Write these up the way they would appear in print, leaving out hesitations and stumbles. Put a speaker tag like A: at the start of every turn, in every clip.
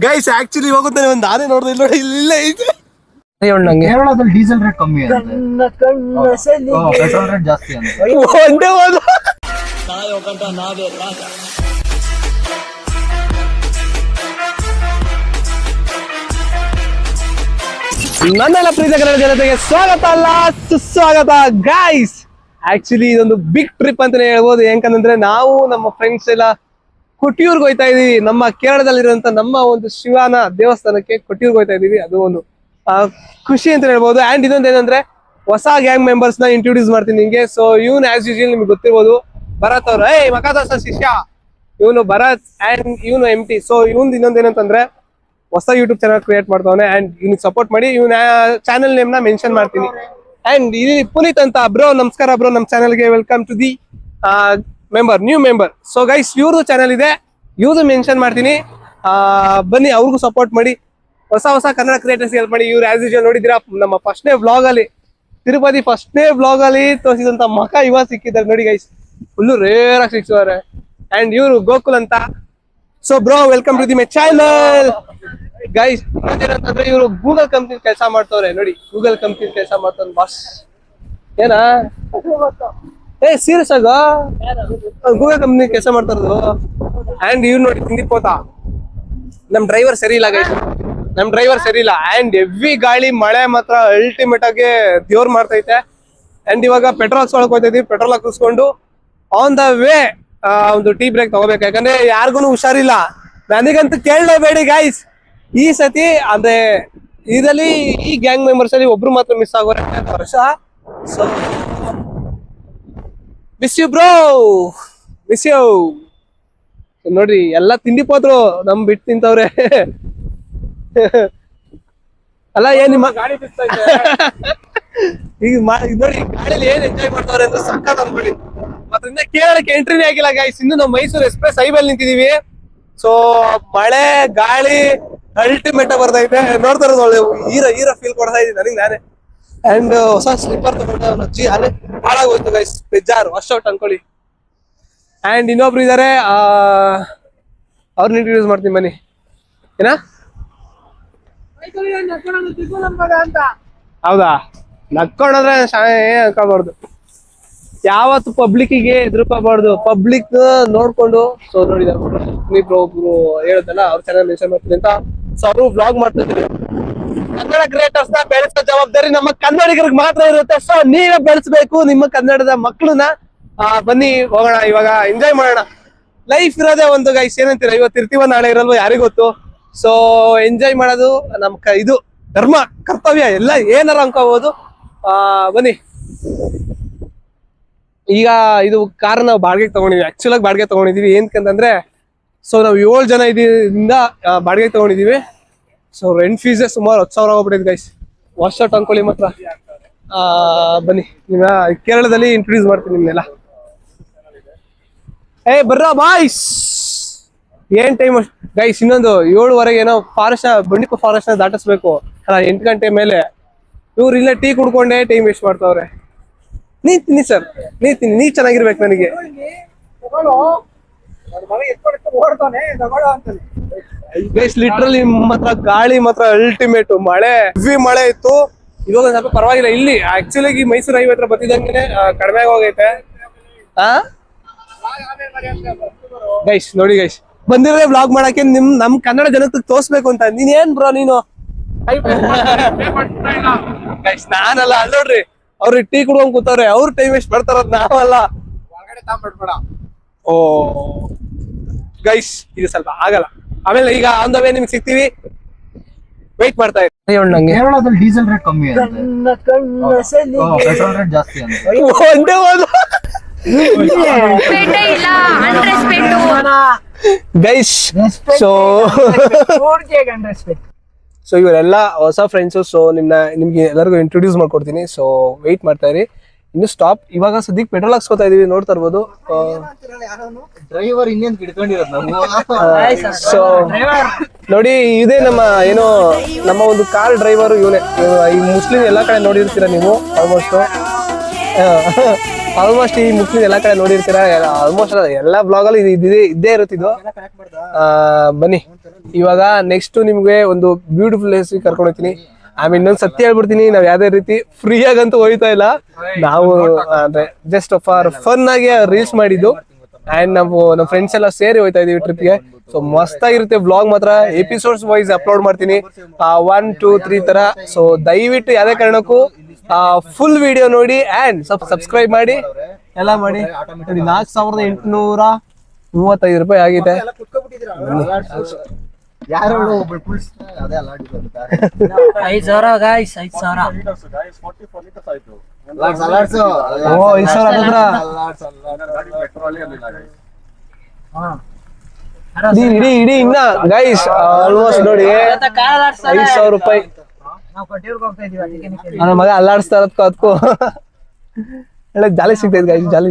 A: Guys actually ಹೋಗುತ್ತಾನೆ ಒಂದು ಆನೆ ನೋಡಿದ್ರೆ ನೋಡಿ ಇಲ್ಲ ಐತೆ
B: ಕೇರಳದಲ್ಲಿ ಡೀಸೆಲ್ ರೇಟ್ ಕಮ್ಮಿ ಅಂತೆ, ಪೆಟ್ರೋಲ್ ರೇಟ್ ಜಾಸ್ತಿ ಅಂತ.
A: ಒಂದೇ ಒಂದು ನನ್ನೆಲ್ಲ ಪ್ರೀತಿಯ ಕನ್ನಡ ಜನತೆಗೆ ಸ್ವಾಗತ ಅಲ್ಲ ಸುಸ್ವಾಗತ ಗೈಸ್. ಆಕ್ಚುಲಿ ಇದೊಂದು ಬಿಗ್ ಟ್ರಿಪ್ ಅಂತಾನೆ ಹೇಳ್ಬೋದು. ಯಾಕಂದ್ರೆ ನಾವು ನಮ್ಮ ಫ್ರೆಂಡ್ಸ್ ಎಲ್ಲ ಕೊಟ್ಟಿಯೂರ್ಗೆ ಹೋಯ್ತಾ ಇದೀವಿ. ನಮ್ಮ ಕೇರಳದಲ್ಲಿರುವಂತ ನಮ್ಮ ಒಂದು ಶಿವನ ದೇವಸ್ಥಾನಕ್ಕೆ ಕೊಟ್ಟಿಯೂರ್ಗೆ ಹೋಯ್ತಾ ಇದೀವಿ. ಅದು ಒಂದು ಖುಷಿ ಅಂತ ಹೇಳ್ಬೋದು. ಅಂಡ್ ಇನ್ನೊಂದು ಏನಂದ್ರೆ ಹೊಸ ಗ್ಯಾಂಗ್ ಮೆಂಬರ್ಸ್ ನ ಇಂಟ್ರೊಡ್ಯೂಸ್ ಮಾಡ್ತೀನಿ ನಿಮ್ಗೆ. ಸೊ ಇವನು ಆಸ್ ಯೂಶುವಲ್ ನಿಮ್ಗೆ ಗೊತ್ತಿರ್ಬೋದು, ಭರತ್ ಅವ್ರು. ಮಕಾದಸ ಶಿಷ್ಯ ಇವನು ಭರತ್ ಅಂಡ್ ಇವನು MT. ಸೊ ಇವನ್ ಇನ್ನೊಂದು ಏನಂತಂದ್ರೆ ಹೊಸ ಯೂಟ್ಯೂಬ್ ಚಾನಲ್ ಕ್ರಿಯೇಟ್ ಮಾಡ್ತಾವನೆ. ಅಂಡ್ ಇವ್ನಿಗೆ ಸಪೋರ್ಟ್ ಮಾಡಿ ಇವನ ಚಾನಲ್ ನೇಮ್ ನ ಮೆನ್ಷನ್ ಮಾಡ್ತೀನಿ. ಅಂಡ್ ಇಲ್ಲಿ ಪುನೀತ್ ಅಂತ ಬ್ರೋ, ನಮಸ್ಕಾರ ಬ್ರೋ, ನಮ್ಮ ಚಾನಲ್ಗೆ welcome to the new member. So guys ಇವ್ರದ್ದು ಚಾನಲ್ ಇದೆ, ಇವ್ರದ್ದು ಮೆನ್ಷನ್ ಮಾಡ್ತೀನಿ. ಬನ್ನಿ ಅವ್ರಿಗೂ ಸಪೋರ್ಟ್ ಮಾಡಿ, ಹೊಸ ಕನ್ನಡ ಕ್ರಿಯೇಟರ್ಸ್ ಹೆಲ್ಪ್ ಮಾಡಿ. ಇವ್ರು ಆಸ್ ಯೂಶುವಲ್ ನೋಡಿದಿರಾ ನಮ್ಮ ಫಸ್ಟ್ನೇ ವ್ಲಾಗ್ ಅಲ್ಲಿ, ತಿರುಪತಿ ಫಸ್ಟ್ನೇ ವ್ಲಾಗ್ ಅಲ್ಲಿ ತೋರಿಸಿದಂತ ಮಕ ಇವಾಗ ಸಿಕ್ಕಿದ್ದಾರೆ ನೋಡಿ ಗೈಸ್, ಫುಲ್ಲು ರೇರ್ ಆಗಿ ಸಿಕ್ಕಿದ್ದಾರೆ. ಅಂಡ್ ಇವ್ರು ಗೋಕುಲ್ ಅಂತ. So bro welcome to the my channel guys. ಏನಂತಂದ್ರೆ ಇವರು ಗೂಗಲ್ ಕಂಪ್ನಿ ಕೆಲಸ ಮಾಡ್ತವ್ರೆ ನೋಡಿ, ಗೂಗಲ್ ಕಂಪ್ನಿ ಕೆಲಸ ಮಾಡ್ತಾನೆ ಬಾಸ್. ಏನಾ ಸೀರಿಯಸ್ ಆಗ ಗೂಗಲ್ ಕಂಪ್ನಿ ಕೆಲಸ ಮಾಡ್ತಾ ಇರೋದು. ಅಂಡ್ ಇವ್ರು ನೋಡಿ ತಿಂದಿಪೋತ, ನಮ್ ಡ್ರೈವರ್ ಸರಿ ಇಲ್ಲ ಗೈಸ್, ನಮ್ ಡ್ರೈವರ್ ಸರಿ ಇಲ್ಲ. ಅಂಡ್ ಹೆವಿ ಗಾಳಿ ಮಳೆ ಮಾತ್ರ ಅಲ್ಟಿಮೇಟ್ ಆಗಿ ದೇವ್ರು ಮಾಡ್ತೈತೆ. ಅಂಡ್ ಇವಾಗ ಪೆಟ್ರೋಲ್ ಹಾಕ್ಸ್ಕೊಳಕ್ ಹೋಗ್ತಾ ಇದೀವಿ. ಪೆಟ್ರೋಲ್ ಹಾಕಿಸ್ಕೊಂಡು ಆನ್ ದ ವೇ ಒಂದು ಟೀ ಬ್ರೇಕ್ ತಗೋಬೇಕು. ಯಾಕಂದ್ರೆ ಯಾರಿಗೂ ಹುಷಾರಿಲ್ಲ, ನನಗಂತೂ ಕೇಳಲೇಬೇಡಿ ಗೈಸ್. ಈ ಸತಿ ಅಂದ್ರೆ ಇದರಲ್ಲಿ ಈ ಗ್ಯಾಂಗ್ ಮೆಂಬರ್ಸ್ ಅಲ್ಲಿ ಒಬ್ರು ಮಾತ್ರ ಮಿಸ್ ಆಗೋರೆ ವರ್ಷ. So miss you bro, miss you. ನೋಡಿ ಎಲ್ಲ ತಿಂಡಿ ಹೋದ್ರು, ನಮ್ ಬಿಟ್ಟು ತಿಂತವ್ರೆ. ಅಲ್ಲ ಏನ್ ನಿಮ್ಮ ಗಾಡಿ ಈಗ ನೋಡಿ ಗಾಡಿಯಲ್ಲಿ ಏನ್ ಎಂಜಾಯ್ ಮಾಡ್ತಾವ್ರೆ ಅಂದ್ರೆ ಸಕ್ಕತ್ ಅನ್ಕೊಳ್ಳಿ. ಮತ್ತೆ ಕೇರಳಕ್ಕೆ ಎಂಟ್ರಿನೇ ಆಗಿಲ್ಲ ಗೈಸ್. ಇನ್ನು ನಾವು ಮೈಸೂರು ಎಕ್ಸ್ಪ್ರೆಸ್ ಹೈವೇಲ್ ನಿಂತಿದೀವಿ. ಸೊ ಮಳೆ ಗಾಳಿ ಅಲ್ಟಿಮೇಟ್ ಬರ್ತೈತೆ. ನೋಡ್ತಾ ಇರೋದು ಒಳ್ಳೆ ಹೀರೋ ಫೀಲ್ ಕೊಡ್ತಾ ಇದೀನಿ ನನಗೆ ನಾನೇ. ಅಂಡ್ ಹೊಸ ಸ್ಲಿಪ್ಪರ್ ತಗೊಂಡೆ, ಅಲ್ಲೇ ಹಾಳಾಗೋಯ್ತು ಗೈಸ್, ಬೇಜಾರು ವಾಶೌಟ್ ಅನ್ಕೊಳ್ಳಿ. ಅಂಡ್ ಇನ್ನೊಬ್ರು ಇದಾರೆ, ಅವ್ರನ್ನ ಇಂಟ್ರೊಡ್ಯೂಸ್ ಮಾಡ್ತೀನಿ ಬನ್ನಿ. ಏನ ಹೌದಾ, ನಕ್ಕೊಂಡ್ರೆ ಏನ್ ಅನ್ಕೋಬಾರ್ದು, ಯಾವತ್ತು ಪಬ್ಲಿಕ್ಕಿಗೆ ಎದುರ್ಕೋಬಾರ್ದು, ಪಬ್ಲಿಕ್ ನೋಡ್ಕೊಂಡು. ಸೊ ನೋಡಿದಾರೆ ಒಬ್ರು ಹೇಳುದಲ್ಲ, ಅವ್ರ ಚಾನಲ್ ಮೆನ್ಷನ್ ಮಾಡ್ತೀನಿ ಅಂತ. ಸೊ ಅವರು ವ್ಲಾಗ್ ಮಾಡ್ತಿದ್ರು. ಕನ್ನಡ ಕ್ರಿಯೇಟರ್ಸ್ ನ ಬೆಳೆಸೋ ಜವಾಬ್ದಾರಿ ನಮ್ಮ ಕನ್ನಡಿಗರಿಗೆ ಮಾತ್ರ ಇರುತ್ತೆ. ಸೊ ನೀವೇ ಬೆಳೆಸ್ಬೇಕು ನಿಮ್ಮ ಕನ್ನಡದ ಮಕ್ಕಳನ್ನ. ಬನ್ನಿ ಹೋಗೋಣ, ಇವಾಗ ಎಂಜಾಯ್ ಮಾಡೋಣ. ಲೈಫ್ ಇರೋದೇ ಒಂದು ಗೈಸ್, ಏನಂತೀರ, ಇವತ್ತು ಇರ್ತೀವ ನಾಳೆ ಇರಲ್ವ ಯಾರಿಗ್ ಗೊತ್ತು. ಸೊ ಎಂಜಾಯ್ ಮಾಡೋದು ನಮ್ ಇದು ಧರ್ಮ ಕರ್ತವ್ಯ, ಎಲ್ಲ ಏನಾರ ಅನ್ಕೋಬಹುದು. ಬನ್ನಿ. ಈಗ ಇದು ಕಾರ್ ನಾವು ಬಾಡಿಗೆಗೆ ತಗೊಂಡಿದೀವಿ. ಆಕ್ಚುಲ್ ಆಗಿ ಬಾಡಿಗೆ ತಗೊಂಡಿದೀವಿ ಏನಕ್ಕಂತಂದ್ರೆ, ಸೊ ನಾವು 7 ಜನ ಇದರಿಂದ ಬಾಡಿಗೆ ತಗೊಂಡಿದೀವಿ. ಸೊ ರೆಂಟ್ ಫೀಸೇ ಸುಮಾರು 10,000 ಹೋಗ್ಬಿಟ್ಟಿದೆ ಗೈಸ್, ವಾಶೌಟ್ ಅನ್ಕೊಳ್ಳಿ ಮಾತ್ರ. ಬನ್ನಿ, ನಿಮ್ಮ ಕೇರಳದಲ್ಲಿ ಇಂಟ್ರೊಡ್ಯೂಸ್ ಮಾಡ್ತೀನಿ ನಿಮ್ನೆಲ್ಲ. ಬರ್ರ ಬಾಯ್ಸ್. ಏನ್ ಟೈಮ್ ಗೈಸ್, ಇನ್ನೊಂದು 7:15 ಏನೋ ಫಾರೆಸ್ಟ್ ಬಂಡೀಪುರ ಫಾರೆಸ್ಟ್ ನ ದಾಟಿಸ್ಬೇಕು ಅಲ್ಲ, 8 ಗಂಟೆ ಮೇಲೆ. ಇವ್ರು ಇಲ್ಲೇ ಟೀ ಕುಡ್ಕೊಂಡೆ ಟೈಮ್ ವೇಸ್ಟ್ ಮಾಡ್ತಾವ್ರೆ. ನೀ ತಿನ್ನಿ ಸರ್, ನೀ ತಿನ್ನಿ, ನೀ ಚೆನ್ನಾಗಿರ್ಬೇಕು ನನಗೆ. ಗೈಸ್ ಲಿಟ್ರಲಿ ಮಾತ್ರ ಗಾಳಿ ಮಾತ್ರ ಅಲ್ಟಿಮೇಟ್. ಮಳೆ ಹೆವಿ ಮಳೆ ಇತ್ತು, ಇವಾಗ ಸ್ವಲ್ಪ ಪರವಾಗಿಲ್ಲ. ಇಲ್ಲಿ ಆಕ್ಚುಲಿ ಮೈಸೂರು ಹೈವೇ ಹತ್ರ ಬರ್ತಿದ್ದಂಗೆ ಕಡಿಮೆ ಹೋಗೈತೆ. ಗೈಸ್ ನೋಡಿ ಗೈಸ್, ಬಂದಿರೋದೇ ವ್ಲಾಗ್ ಮಾಡಕ್ಕೆ, ನಮ್ ಕನ್ನಡ ಜನಕ್ಕೆ ತೋರ್ಸ್ಬೇಕು ಅಂತ. ನೀನ್ ಏನ್ ಬ್ರೋ ನೀನು ಗೈಸ್, ನಾನಲ್ಲ. ಅಲ್ಲಿ ನೋಡ್ರಿ ಅವ್ರಿಗೆ ಟೀ ಕುಡ್ಕೊಂಡ್ ಕೂತವ್ರೆ, ಅವ್ರು ಟೈಮ್ ವೇಸ್ಟ್ ಮಾಡ್ತಾರ, ನಾವಲ್ಲ. ಓ ಗೈಸ್, ಇದು ಸ್ವಲ್ಪ ಆಗಲ್ಲ. ಆಮೇಲೆ ಈಗ ಆನ್ ದ ವೇ ನಿಮ್ಗೆ ಸಿಗ್ತೀವಿ, ವೆಯ್ಟ್ ಮಾಡ್ತಾ ಇರಿ.
B: ಕೇರಳದಲ್ಲಿ ಡೀಸೆಲ್ ರೇಟ್ ಕಮ್ಮಿ ಅಂತೆ, ಪೆಟ್ರೋಲ್ ರೇಟ್ ಜಾಸ್ತಿ ಅಂತ.
A: ಒಂದೇ ಒಂದು ಗೈಸ್. ಸೊ ಇವರೆಲ್ಲ ಹೊಸ ಫ್ರೆಂಡ್ಸು. ಸೊ ನಿಮ್ಗೆ ಎಲ್ಲರಿಗೂ ಇಂಟ್ರೊಡ್ಯೂಸ್ ಮಾಡ್ಕೊಡ್ತೀನಿ. ಸೊ ವೆಯ್ಟ್ ಮಾಡ್ತಾ ಇರಿ, ಇನ್ನು ಸ್ಟಾಪ್. ಇವಾಗ ಸದ್ಯಕ್ಕೆ ಪೆಟ್ರೋಲ್ ಹಾಕ್ಸ್ಕೊತಾ ಇದೀವಿ, ನೋಡ್ತಾ ಇರ್ಬೋದು.
B: ಡ್ರೈವರ್ ಇನ್ನೇನ್ ಕಿಡ್ಕೊಂಡಿರೋದು ನಾವು.
A: ಸೊ ನೋಡಿ, ಇದೇ ನಮ್ಮ ಏನೋ ನಮ್ಮ ಒಂದು ಕಾರ್ ಡ್ರೈವರ್ ಇವನೇ. ಈ ಮುಸ್ಲಿಂ ಎಲ್ಲಾ ಕಡೆ ನೋಡಿರ್ತೀರ ನೀವು ಆಲ್ಮೋಸ್ಟ್. ಆಲ್ಮೋಸ್ಟ್ ಈ ಮುಸ್ಲಿಂ ಎಲ್ಲ ಕಡೆ ನೋಡಿರ್ತೀರ, ಆಲ್ಮೋಸ್ಟ್ ಎಲ್ಲ ಬ್ಲಾಗಲ್ಲಿ ಇದ್ದೇ ಇರುತ್ತಿದ್ದು. ಬನ್ನಿ ಇವಾಗ ನೆಕ್ಸ್ಟ್ ನಿಮ್ಗೆ ಒಂದು ಬ್ಯೂಟಿಫುಲ್ ಪ್ಲೇಸ್ ಕರ್ಕೊಂಡು ಹೋಗ್ತೀನಿ. ಆಮೇಲೆ ಇನ್ನೊಂದು ಸತ್ಯ ಹೇಳ್ಬಿಡ್ತೀನಿ, ನಾವ್ ಯಾವ್ದೇ ರೀತಿ ಫ್ರೀ ಆಗಂತೂ ಹೋಯ್ತಾ ಇಲ್ಲ. ನಾವು ಅಂದ್ರೆ ಜಸ್ಟ್ ಫಾರ್ ಫನ್ ಆಗಿ ರೀಲ್ಸ್ ಮಾಡಿದ್ದು. ಅಂಡ್ ನಾವು ನಮ್ಮ ಫ್ರೆಂಡ್ಸ್ ಎಲ್ಲ ಸೇರಿ ಹೋಯ್ತಾ ಇದೀವಿ ಟ್ರಿಪ್ಗೆ. ಸೊ ಮಸ್ತ್ ಆಗಿರುತ್ತೆ ವ್ಲಾಗ್ ಮಾತ್ರ. ಎಪಿಸೋಡ್ಸ್ ವೈಸ್ ಅಪ್ಲೋಡ್ ಮಾಡ್ತೀನಿ 1, 2, 3 ತರ. ಸೊ ದಯವಿಟ್ಟು ಯಾವ್ದೇ ಕಾರಣಕ್ಕೂ ಫುಲ್ ವಿಡಿಯೋ ನೋಡಿ ಅಂಡ್ ಸಬ್ಸ್ಕ್ರೈಬ್ ಮಾಡಿ ಎಲ್ಲ ಮಾಡಿ. ನೋಡಿ 4835 ರೂಪಾಯಿ ಆಗಿದೆ.
B: ಯಾರು ಅದೇ
C: $5,000 guys, $5,000.
A: ಓ 5,000 ಇಡೀ ಇನ್ನ ಗೈಸ್ ಆಲ್ಮೋಸ್ಟ್ ನೋಡಿ 5,000 ರೂಪಾಯಿ. ನನ್ನ ಮಗ ಅಲ್ಲಾಡಿಸ್ತಾ ಇರೋದಕ್ಕೂ ಅದಕ್ಕೂ ಒಳ್ಳೆ ಜಾಲಿ ಸಿಗ್ತೈತೆ ಗೈಸ್, ಜಾಲಿ.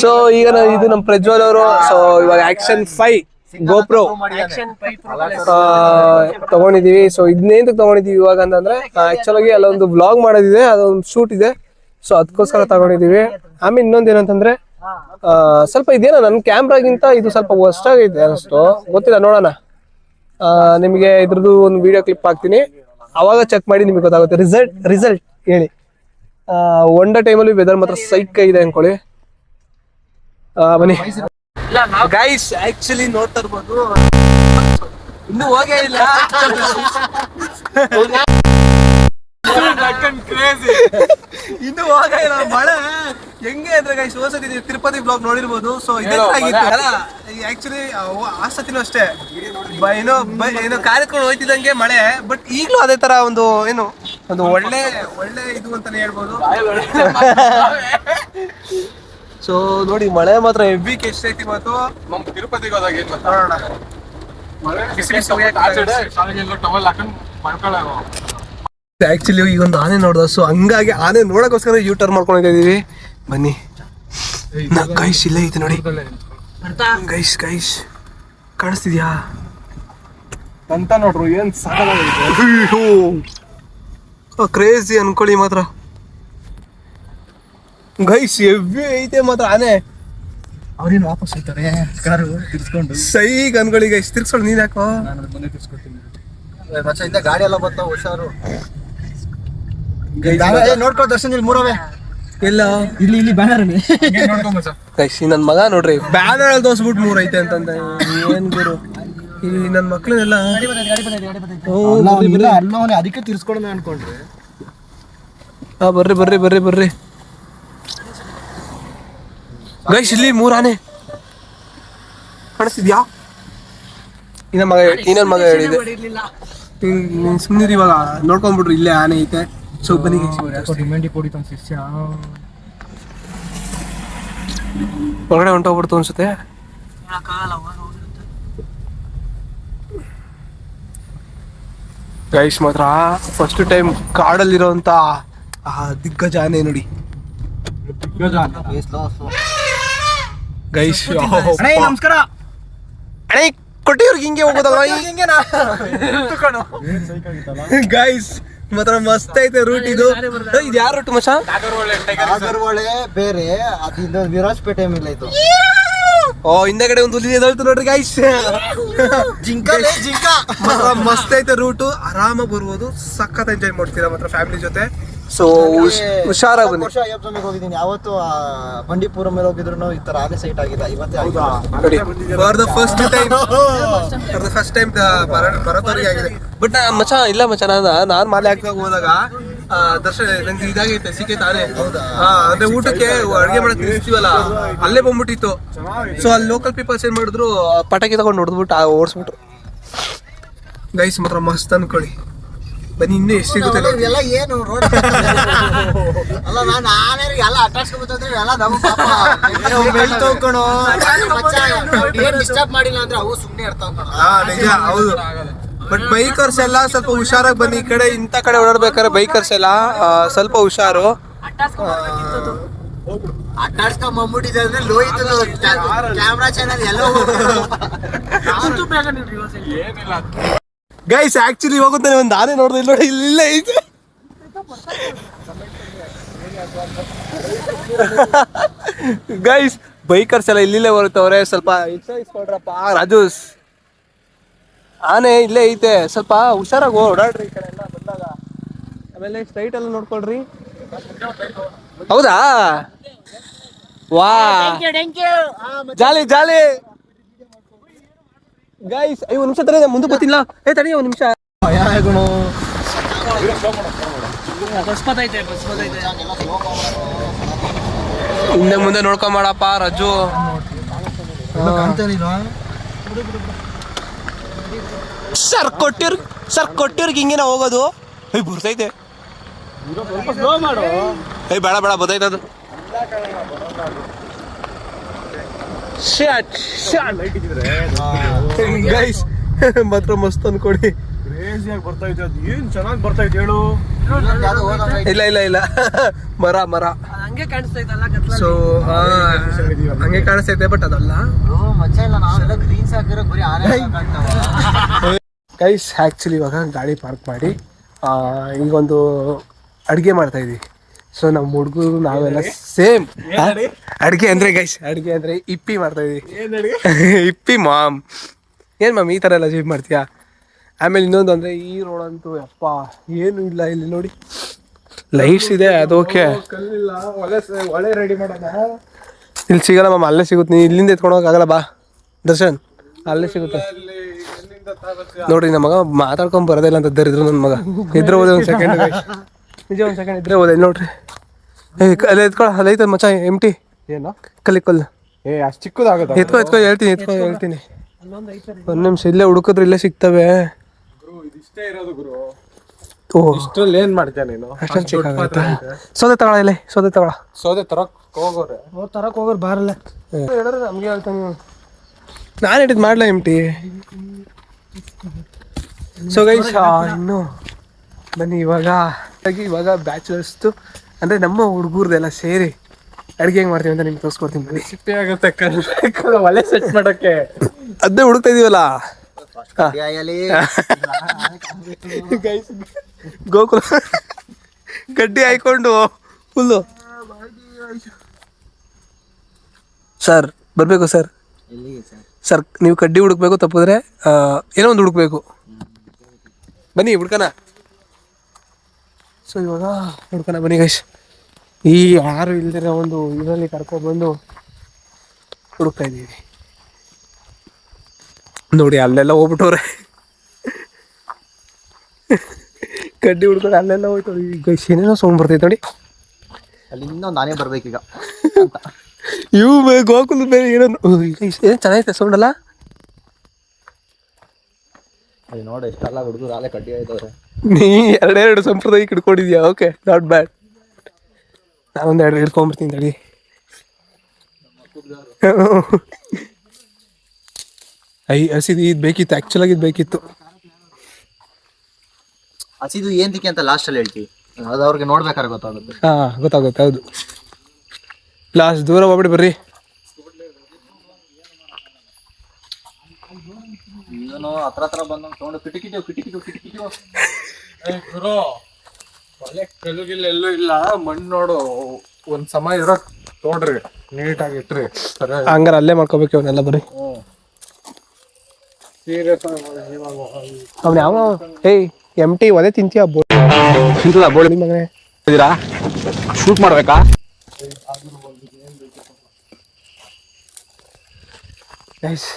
A: ಸೊ ಈಗ ಇದು ನಮ್ಮ ಪ್ರಜ್ವಲ್ ಅವರು. ಸೊ ಇವಾಗ ಆಕ್ಷನ್ 5 GoPro ತಗೊಂಡಿದೀವಿ. ಸೊ ಇದನ್ನೇಂತ ತಗೊಂಡಿದೀವಿ ಇವಾಗ ಅಂತಂದ್ರೆ ಆಕ್ಚುಲ್ ಆಗಿ ಅಲ್ಲೊಂದು ವ್ಲಾಗ್ ಮಾಡೋದಿದೆ, ಅದೊಂದು ಶೂಟ್ ಇದೆ. ಸೊ ಅದಕ್ಕೋಸ್ಕರ ತಗೊಂಡಿದೀವಿ. ಆಮೇಲೆ ಇನ್ನೊಂದು ಏನಂತಂದ್ರೆ ಸ್ವಲ್ಪ ಇದೇನೋ ನನ್ನ ಕ್ಯಾಮ್ರಾಗಿಂತ ಇದು ಸ್ವಲ್ಪ ಹೊಸ್ಟಾಗೈತೆ ಅಷ್ಟು ಗೊತ್ತಿಲ್ಲ, ನೋಡೋಣ. ನಿಮಗೆ ಇದ್ರದ್ದು ಒಂದು ವಿಡಿಯೋ ಕ್ಲಿಪ್ ಹಾಕ್ತೀನಿ, ಅವಾಗ ಚೆಕ್ ಮಾಡಿ ನಿಮಗೆ ಗೊತ್ತಾಗುತ್ತೆ ರಿಸಲ್ಟ್ ಹೇಳಿ. ಒಂಡ ಟೈಮಲ್ಲಿ ವೆದರ್ ಮಾತ್ರ ಸೈಕ್ ಇದೆ ಅನ್ಕೊಳ್ಳಿ. ಬನ್ನಿ ಗೈಸ್, ಆಕ್ಚುಲಿ ನೋಡ್ತಾ ಇರ್ಬೋದು ಇನ್ನೂ ಹೋಗೇ ಇಲ್ಲ. ಇನ್ನು ಹೋಗ ಇಲ್ಲ ಮಳೆ ಹೆಂಗೆ ಅಂದ್ರೆ ಗೈಸ್ ಹೋಸತಿ ತಿರುಪತಿ ಬ್ಲಾಗ್ ನೋಡಿರ್ಬೋದು. ಸೊ ಇದೇ ಆಗಿತ್ತು ಆಕ್ಚುಲಿ ಆ ಸತಿನೂ ಅಷ್ಟೇ. ಏನೋ ಕಾರ್ಯಕ್ರಮ ಹೋಯ್ತಿದಂಗೆ ಮಳೆ, ಬಟ್ ಈಗಲೂ ಅದೇ ತರ ಒಂದು ಒಳ್ಳೆ ಇದು ಅಂತಾನೆ ಹೇಳ್ಬೋದು. ಸೊ ನೋಡಿ ಮಳೆ ಮಾತ್ರ ಹೆವಿ ಎಷ್ಟೈತಿ ಇವತ್ತು. ತಿರುಪತಿಗೆ ಹೋದಾಗ ಆಕ್ಚುಲಿ ಈಗ ಒಂದು ಆನೆ ನೋಡ್ದ. ಸೊ ಹಂಗಾಗಿ ಆನೆ ನೋಡಕ್ಕೋಸ್ಕರ ಯೂ ಟರ್ನ್ ಮಾಡ್ಕೊಂಡು ಇದೀವಿ. ಬನ್ನಿ ಗೈಸ್, ಇಲ್ಲೇ ಐತೆ ನೋಡಿ ಗೈಸ್. ಕಾಣಿಸ್ತಿದ್ಯಾ ಅಂತ ನೋಡ್ರು, ಏನ್ ಕ್ರೇಜಿ ಅನ್ಕೊಳ್ಳಿ ಮಾತ್ರ ಗೈಸ್. ಹೆವಿ ಐತೆ ಮಾತ್ರ ಆನೆ.
B: ಅವ್ರೇನು ವಾಪಸ್ ಹೋಗ್ತಾರೆ ಕಾರು ತಿರ್ಸ್ಕೊಂಡು
A: ಸೈಗ್ ಅನ್ಕೊಳ್ಳಿ ಗೈಸ್. ತಿರ್ಸ್ಕೊಂಡು ನೀನ್ ಯಾಕೋ
B: ಮುಂದೆ ತಿರ್ಸ್ಕೊಡ್ತೀನಿ. ಗಾಡಿ ಎಲ್ಲ ಬರ್ತಾವ, ಹುಷಾರು. ನೋಡ್ಕೊ ದರ್ಶನ್, ಇಲ್ಲಿ ಮೂರವೇ
A: ಎಲ್ಲ
B: ಇಲ್ಲಿ ಬ್ಯಾನರ್
A: ಗೈಸ್. ನನ್ ಮಗ ನೋಡ್ರಿ ಬ್ಯಾನರ್ ಅಲ್ಲಿ ತೋರ್ಸ್ಬಿಟ್ಟು 3 ಐತೆ ಅಂತಂದ. ಏನ್ ಗುರು ಈ ನನ್ ಮಕ್ಳನ್ನೆಲ್ಲ
B: ಅಲ್ಲವನೇ ಅದಕ್ಕೆ ತಿರ್ಸ್ಕೊಳ್ಳೋಣ ಅನ್ಕೊಂಡ್ರೆ.
A: ಬರ್ರಿ ಗೈಸ್, ಇಲ್ಲಿ 3 ಆನೆ ಕಾಣಿಸ್ತಿದ್ಯಾ? ಇನ್ನೊಂದ್ ಮಗ ಹೇಳಿದೆ ಸುಮ್ಮನಿರಿ, ಇವಾಗ ನೋಡ್ಕೊಂಡ್ಬಿಟ್ರು ಇಲ್ಲೇ ಆನೆ ಐತೆ. ಸೊ ಬನ್ನಿ ಹೊರಗಡೆ ಹೊಂಟೋಗ್ಬಿಡ್ತು ಅನ್ಸುತ್ತೆ. ಗೈಸ್ ಮಾತ್ರ ಫಸ್ಟ್ ಟೈಮ್ ಕಾಡಲ್ಲಿರೋಂತ ದಿಗ್ಗಜ ಆನೆ ನೋಡಿ ಗೈಸ್.
B: ನಮಸ್ಕಾರ
A: ಅಣ್ಣ ಕೊಟ್ಟಿವ್ರಿಗೆ ಹಿಂಗೆ ಹೋಗೋದಲ್ಲ ಗೈಸ್. ಮಾತ್ರ ಮಸ್ತ್ ಐತೆ ರೂಟ್. ಇದು ಯಾರ ರೂಟ್ ಮಚ್ಚ?
B: ನಾಗರಹೊಳೆ ಬೇರೆ, ಅದಿಂದ ವಿರಾಜಪೇಟೆ ಮೇಲೆ ಇದು.
A: ಓ ಹಿಂದಗಡೆ ಒಂದು ಹುಲಿ ಎದಳ್ತು ನೋಡ್ರಿ ಗೈಸ್.
B: ಜಿಂಕ
A: ಮಸ್ತ್ ಐತೆ ರೂಟು, ಆರಾಮಾಗಿ ಬರ್ಬೋದು. ಸಖತ್ ಎಂಜಾಯ್ ಮಾಡ್ತೀರಾ ಮಾತ್ರ ಫ್ಯಾಮಿಲಿ ಜೊತೆ. ಸೊ ಹುಷಾರಾಗಿ ಬನ್ನಿ.
B: ಅಯ್ಯಪ್ಪ ಸ್ವಾಮಿಗೆ ಹೋಗಿದ್ದೀನಿ, ಯಾವತ್ತು ಬಂಡೀಪುರ ಮೇಲೆ ಹೋಗಿದ್ರು ಈ ತರ ಆನೆ ಸೈಟ್ ಆಗಿಲ್ಲ. ಇವತ್ತೇ
A: ಫಾರ್ ದ ಫಸ್ಟ್ ಟೈಮ್ ಬರೋದವರಿಗೆ ಆಗಿದೆ. ಬಟ್ ಮಚ್ಚ ಇಲ್ಲ ಮಚ್ಚ, ನಾನ್ ಮಾಲೆ ಹಾಕಿ ಹೋದಾಗ ದರ್ಶನ ನಂಗೆ ಇದಾಗೈತೆ ಸಿಕ್ಕೈತೆ ತಾನೇ. ಅಂದ್ರೆ ಊಟಕ್ಕೆ ಅಡುಗೆ ಮಾಡಕ್ ನಿಲ್ಸ್ತೀವಲ್ಲ, ಅಲ್ಲೇ ಬಂದ್ಬಿಟ್ಟಿತ್ತು. ಸೊ ಅಲ್ಲಿ ಲೋಕಲ್ ಪೀಪಲ್ಸ್ ಏನ್ ಮಾಡಿದ್ರು, ಪಟಾಕಿ ತಗೊಂಡು ಹೊಡೆದ್ಬಿಟ್ಟು ಓಡಿಸ್ಬಿಟ್ರು ಗೈಸ್. ಮಾತ್ರ ಮಸ್ತ್ ಅನ್ಕೊಳ್ಳಿ. ಬನ್ನಿ ಇನ್ನೂ ಎಷ್ಟು ಸಿಗುತ್ತೆ
B: ಎಲ್ಲ ಏನು ರೋಡ್ ಅಲ್ಲ. ನಾನು ಆನೆರಿಗೆ ಎಲ್ಲ ಅಟ್ಟಾಡ್ಸ್ಕೊಂಡ್ಬಂದ್ರೆ ಎಲ್ಲ ನಮ್ಮ ಡಿಸ್ಟರ್ಬ್ ಮಾಡಿಲ್ಲ ಅಂದ್ರೆ ಅವು ಸುಮ್ಮನೆ ಇರ್ತಾವ.
A: ನಿಜ ಹೌದು. ಬಟ್ ಬೈಕರ್ಸ್ ಎಲ್ಲ ಸ್ವಲ್ಪ ಹುಷಾರಾಗಿ ಬನ್ನಿ. ಈ ಕಡೆ ಇಂಥ ಕಡೆ ಓಡಾಡ್ಬೇಕಾದ್ರೆ ಬೈಕರ್ಸ್ ಎಲ್ಲ ಸ್ವಲ್ಪ ಹುಷಾರು.
B: ಅಟ್ಟಾಡ್ಸ್ಕೊಂಡ್ಬಿಟ್ಟಿದೆ ಅಂದ್ರೆ ಲೋಯ್ತು ಕ್ಯಾಮ್ರಾ ಚಾನಲ್ ಎಲ್ಲ
A: ಗೈಸ್. ಆಕ್ಚುಲಿ ಹೋಗುತ್ತೆ ಒಂದು ಆನೆ ನೋಡಿದ್ರೆ ನೋಡಿ ಇಲ್ಲೇ ಐತೆ. ಗೈಸ್ ಬೈಕರ್ಸ್ ಎಲ್ಲ ಇಲ್ಲಿಲ್ಲೇ ಬರುತ್ತವ್ರೆ, ಸ್ವಲ್ಪ ಇಸ್ಕೊಡ್ರಪ್ಪ. ರಾಜೂಸ್ ಆನೆ ಇಲ್ಲೇ ಐತೆ, ಸ್ವಲ್ಪ ಹುಷಾರಾಗಿ ಓಡಾಡ್ರಿ ಈ ಕಡೆ ಎಲ್ಲ ಬಂದಾಗ. ಆಮೇಲೆ ಸ್ಟ್ರೈಟ್ ಎಲ್ಲ ನೋಡ್ಕೊಳ್ರಿ. ಹೌದಾ, ವಾ ಜಾಲಿ ಜಾಲಿ ಗೈಸ್. ಒಂದು ನಿಮಿಷ ತಡಿ, ಮುಂದೆ ಗೊತ್ತಿಲ್ಲ. ತಡಿ ಒಂದು ನಿಮಿಷ. ಹಿಂದೆ ಮುಂದೆ ನೋಡ್ಕೊಂಬೇಡಪ್ಪ ರಾಜು. ಸರ್ ಕೊಟ್ಟಿರ್ಗೆ ಹಿಂಗೇನ ಹೋಗೋದು? ಬರ್ತೈತೆ. ಬೇಡ ಬೇಡ, ಬರ್ತೈತೆ ಅದು. ಗೈಸ್ ಮಾತ್ರ ಮಸ್ತ್ ಅನ್ಕೊಡಿ.
B: ಬರ್ತೈತೆ ಅದು, ಏನ್ ಚೆನ್ನಾಗಿ ಬರ್ತೈತೆ ಹೇಳು.
A: ಇಲ್ಲ ಇಲ್ಲ ಇಲ್ಲ, ಮರ ಮರ
C: ಹಂಗೆ ಕಾಣಿಸ್ತೈತಲ್ಲ.
A: ಸೊ ಹಂಗೆ ಕಾಣಿಸ್ತೈತೆ, ಬಟ್ ಅದಲ್ಲ ಗೈಸ್. ಆ್ಯಕ್ಚುಲಿ ಇವಾಗ ಗಾಡಿ ಪಾರ್ಕ್ ಮಾಡಿ ಈಗೊಂದು ಅಡುಗೆ ಮಾಡ್ತಾ ಇದೀವಿ. ಸೊ ನಮ್ಮ ಹುಡುಗರು ನಾವೆಲ್ಲ ಸೇಮ್ ಅಡುಗೆ ಅಂದರೆ ಗೈಸ್, ಅಡುಗೆ ಅಂದರೆ ಇಪ್ಪಿ ಮಾಡ್ತಾ ಇದೀವಿ. ಇಪ್ಪಿ ಮಾಮ್. ಏನು ಮ್ಯಾಮ್ ಈ ಥರ ಎಲ್ಲ ಜೀವ್ ಮಾಡ್ತೀಯಾ? ಆಮೇಲೆ ಇನ್ನೊಂದು ಅಂದರೆ ಈ ರೋಡ್ ಅಂತೂ ಯಪ್ಪ ಏನು ಇಲ್ಲ. ಇಲ್ಲಿ ನೋಡಿ ಲೈಟ್ಸ್ ಇದೆ, ಅದು ಓಕೆ.
B: ಒಳ್ಳೆ ರೆಡಿ ಮಾಡೋಣ.
A: ಇಲ್ಲಿ ಸಿಗಲ್ಲ ಮ್ಯಾಮ್, ಅಲ್ಲೇ ಸಿಗುತ್ತೆ. ನೀವು ಇಲ್ಲಿಂದ ಎತ್ಕೊಂಡು ಹೋಗಕ್ಕಾಗಲ್ಲ. ಬಾ ದರ್ಶನ್, ಅಲ್ಲೇ ಸಿಗುತ್ತೆ ನೋಡ್ರಿ. ನಮ್ಮ ಮಗ ಮಾತಾಡ್ಕೊಂಡ್ ಬರೋದಿಲ್ಲ ಅಂತ ಇದ್ರು. ನನ್ನ ಮಗ ಇದ್ರೆ ಹೋದೆ ಒಂದು ಸೆಕೆಂಡ್, ನಿಜ ಒಂದು ಸೆಕೆಂಡ್ ಇದ್ರೆ ಹೋದೆ. ನೋಡ್ರಿ ಅಲ್ಲೇ ಎತ್ಕೊಳ, ಅಲ್ಲ ಐತದ ಮಚ್ಚ ಎಂಟಿ.
B: ಏನು
A: ಕಲ್ಲಿಕಲ್ಲು
B: ಅಷ್ಟು ಚಿಕ್ಕದಾಗುತ್ತೆ?
A: ಎತ್ಕೊ ಹೇಳ್ತೀನಿ. ಒಂದು ನಿಮಿಷ, ಇಲ್ಲೇ ಹುಡುಕಿದ್ರೆ ಇಲ್ಲೇ ಸಿಗ್ತವೆ.
B: ಇಷ್ಟೇ ಇರೋದು ಗುರು.
A: ಓಹ್,
B: ಇಷ್ಟರಲ್ಲಿ ಏನ್ ಮಾಡ್ತೀಯ ನೀನು?
A: ಅಷ್ಟೊಂದು ಚಿಕ್ಕ ಸೌದೆ ತಗೊಳ, ಇಲ್ಲಿ ಸೌದೆ ತಗೊಳ.
B: ಸೌದೆ ತರಕ್ ಹೋಗೋರೆ,
C: ತರಕ್ ಹೋಗೋರು ಬಾರಲ್ಲ.
A: ಹೇಳಿದ್ರೆ ನಮ್ಗೆ ಹೇಳ್ತಾನೆ. ನಾನು ಹೇಳಿದ್ ಮಾಡ್ಲಾ ಎಂಟಿ. ಸೊ ಗೈಸ್, ಇನ್ನು ಬನ್ನಿ ಇವಾಗ ಬ್ಯಾಚುಲರ್ಸ್ದು ಅಂದರೆ ನಮ್ಮ ಹುಡುಗರ್ದೆಲ್ಲ ಸೇರಿ ಅಡುಗೆ ಹೆಂಗೆ ಮಾಡ್ತೀವಿ ಅಂತ ನಿಮ್ಗೆ ತೋರಿಸ್ಕೊಡ್ತೀನಿ. ಬನ್ನಿ.
B: ಸಿಪ್ಪೆ ಆಗುತ್ತೆ ಒಲೆ ಸೆಟ್ ಮಾಡೋಕ್ಕೆ.
A: ಅದನ್ನೇ ಹುಡುಕ್ತಾ ಇದೀವಲ್ಲ ಗೈಸ್. ಗೋಕುಲ ಗಡ್ಡಿ ಹಾಯ್ಕೊಂಡು ಫುಲ್ಲು. ಸರ್ ಬರಬೇಕು ಸರ್. ಸರ್ ನೀವು ಕಡ್ಡಿ ಹುಡುಕ್ಬೇಕು, ತಪ್ಪಿದ್ರೆ ಏನೋ ಒಂದು ಹುಡುಕ್ಬೇಕು. ಬನ್ನಿ ಹುಡ್ಕನ. ಸೊ ಇವಾಗ ಹುಡ್ಕನ ಬನ್ನಿ ಗೈಸ್. ಈ ಯಾರು ಇಲ್ದಿರ ಒಂದು ಇದರಲ್ಲಿ ಕರ್ಕೊಬಂದು ಹುಡುಕ್ತಾ ಇದ್ದೀವಿ. ನೋಡಿ ಅಲ್ಲೆಲ್ಲ ಹೋಗ್ಬಿಟ್ಟವ್ರೆ, ಕಡ್ಡಿ ಹುಡ್ಕೊಂಡು ಅಲ್ಲೆಲ್ಲ ಹೋಗ್ತವ್ರೆ. ಈಗ ಏನೇನೋ ಸೌಂಡ್ ಬರ್ತೈತೆ ನೋಡಿ.
B: ಅಲ್ಲಿ ಇನ್ನೊಂದು ನಾನೇ ಬರ್ಬೇಕೀಗ.
A: ಇವು ಗೋಕುಲ್ ಬೇರೆ ಏನೋ ಏನು ಚೆನ್ನಾಗೈತೆ ಸೌಂಡ್ ಅಲ್ಲ.
B: ಅಲ್ಲಿ ನೋಡಿ ಎಷ್ಟೆಲ್ಲ ಹುಡುಗರು ಅಲ್ಲೇ ಕಡ್ಡಿ ಆಯ್ತವ್ರೆ.
A: ನೀ ಎರಡೆರಡು ಸಂಪ್ರದಾಯ ಹಿಡ್ಕೊಂಡಿದ್ಯಾ? Okay, not bad. ನಾನೊಂದು ಎರಡು ಹಿಡ್ಕೊಂಡ್ಬಿಡ್ತೀನಿ ತಡಿ. ಹಸಿದು ಇದು ಬೇಕಿತ್ತು, ಆ್ಯಕ್ಚುಲಾಗಿ ಇದು ಬೇಕಿತ್ತು.
B: ಹಸಿದು ಏಂತಿಕೆ ಅಂತ ಲಾಸ್ಟಲ್ಲಿ ಹೇಳ್ತೀವಿ, ಅದು ಅವ್ರಿಗೆ ನೋಡ್ಬೇಕಾದ್ರೆ ಗೊತ್ತಾಗುತ್ತೆ.
A: ಹಾಂ ಗೊತ್ತಾಗುತ್ತೆ, ಹೌದು. ಲಾಸ್ಟ್ ದೂರ ಹೋಗ್ಬಿಡಿ ಬರ್ರಿ.
B: ಇವನು ಹತ್ರ ಬಂದು ತಗೊಂಡು ಕಿಟಿಕಿಟಿವ್ ಗುರು. ಒಳ್ಳೆ ಕಲ್ಲುಗಿಲ್ಲ ಎಲ್ಲೂ ಇಲ್ಲ, ಮಣ್ಣು ನೋಡು. ಒಂದ್ ಸಮ ಇರೋ ನೋಡ್ರಿ, ನೀಟಾಗಿ ಇಟ್ರಿ.
A: ಹಂಗಾರೆ ಅಲ್ಲೇ ಮಾಡ್ಕೋಬೇಕು ಅವನ್ನೆಲ್ಲ ಬರ್ರಿ.
B: ಸೀರಿಯಸ್
A: ಅವ್ನು ಯಾವ ಏಯ್ ಎಂಟಿ ಒದೆ ತಿಂತೀಯ? ಬೋಳಿ ಮಗನೇ
B: ಇದೀರಾ? ಶೂಟ್ ಮಾಡ್ಬೇಕಾ?
A: ಗೈಸ್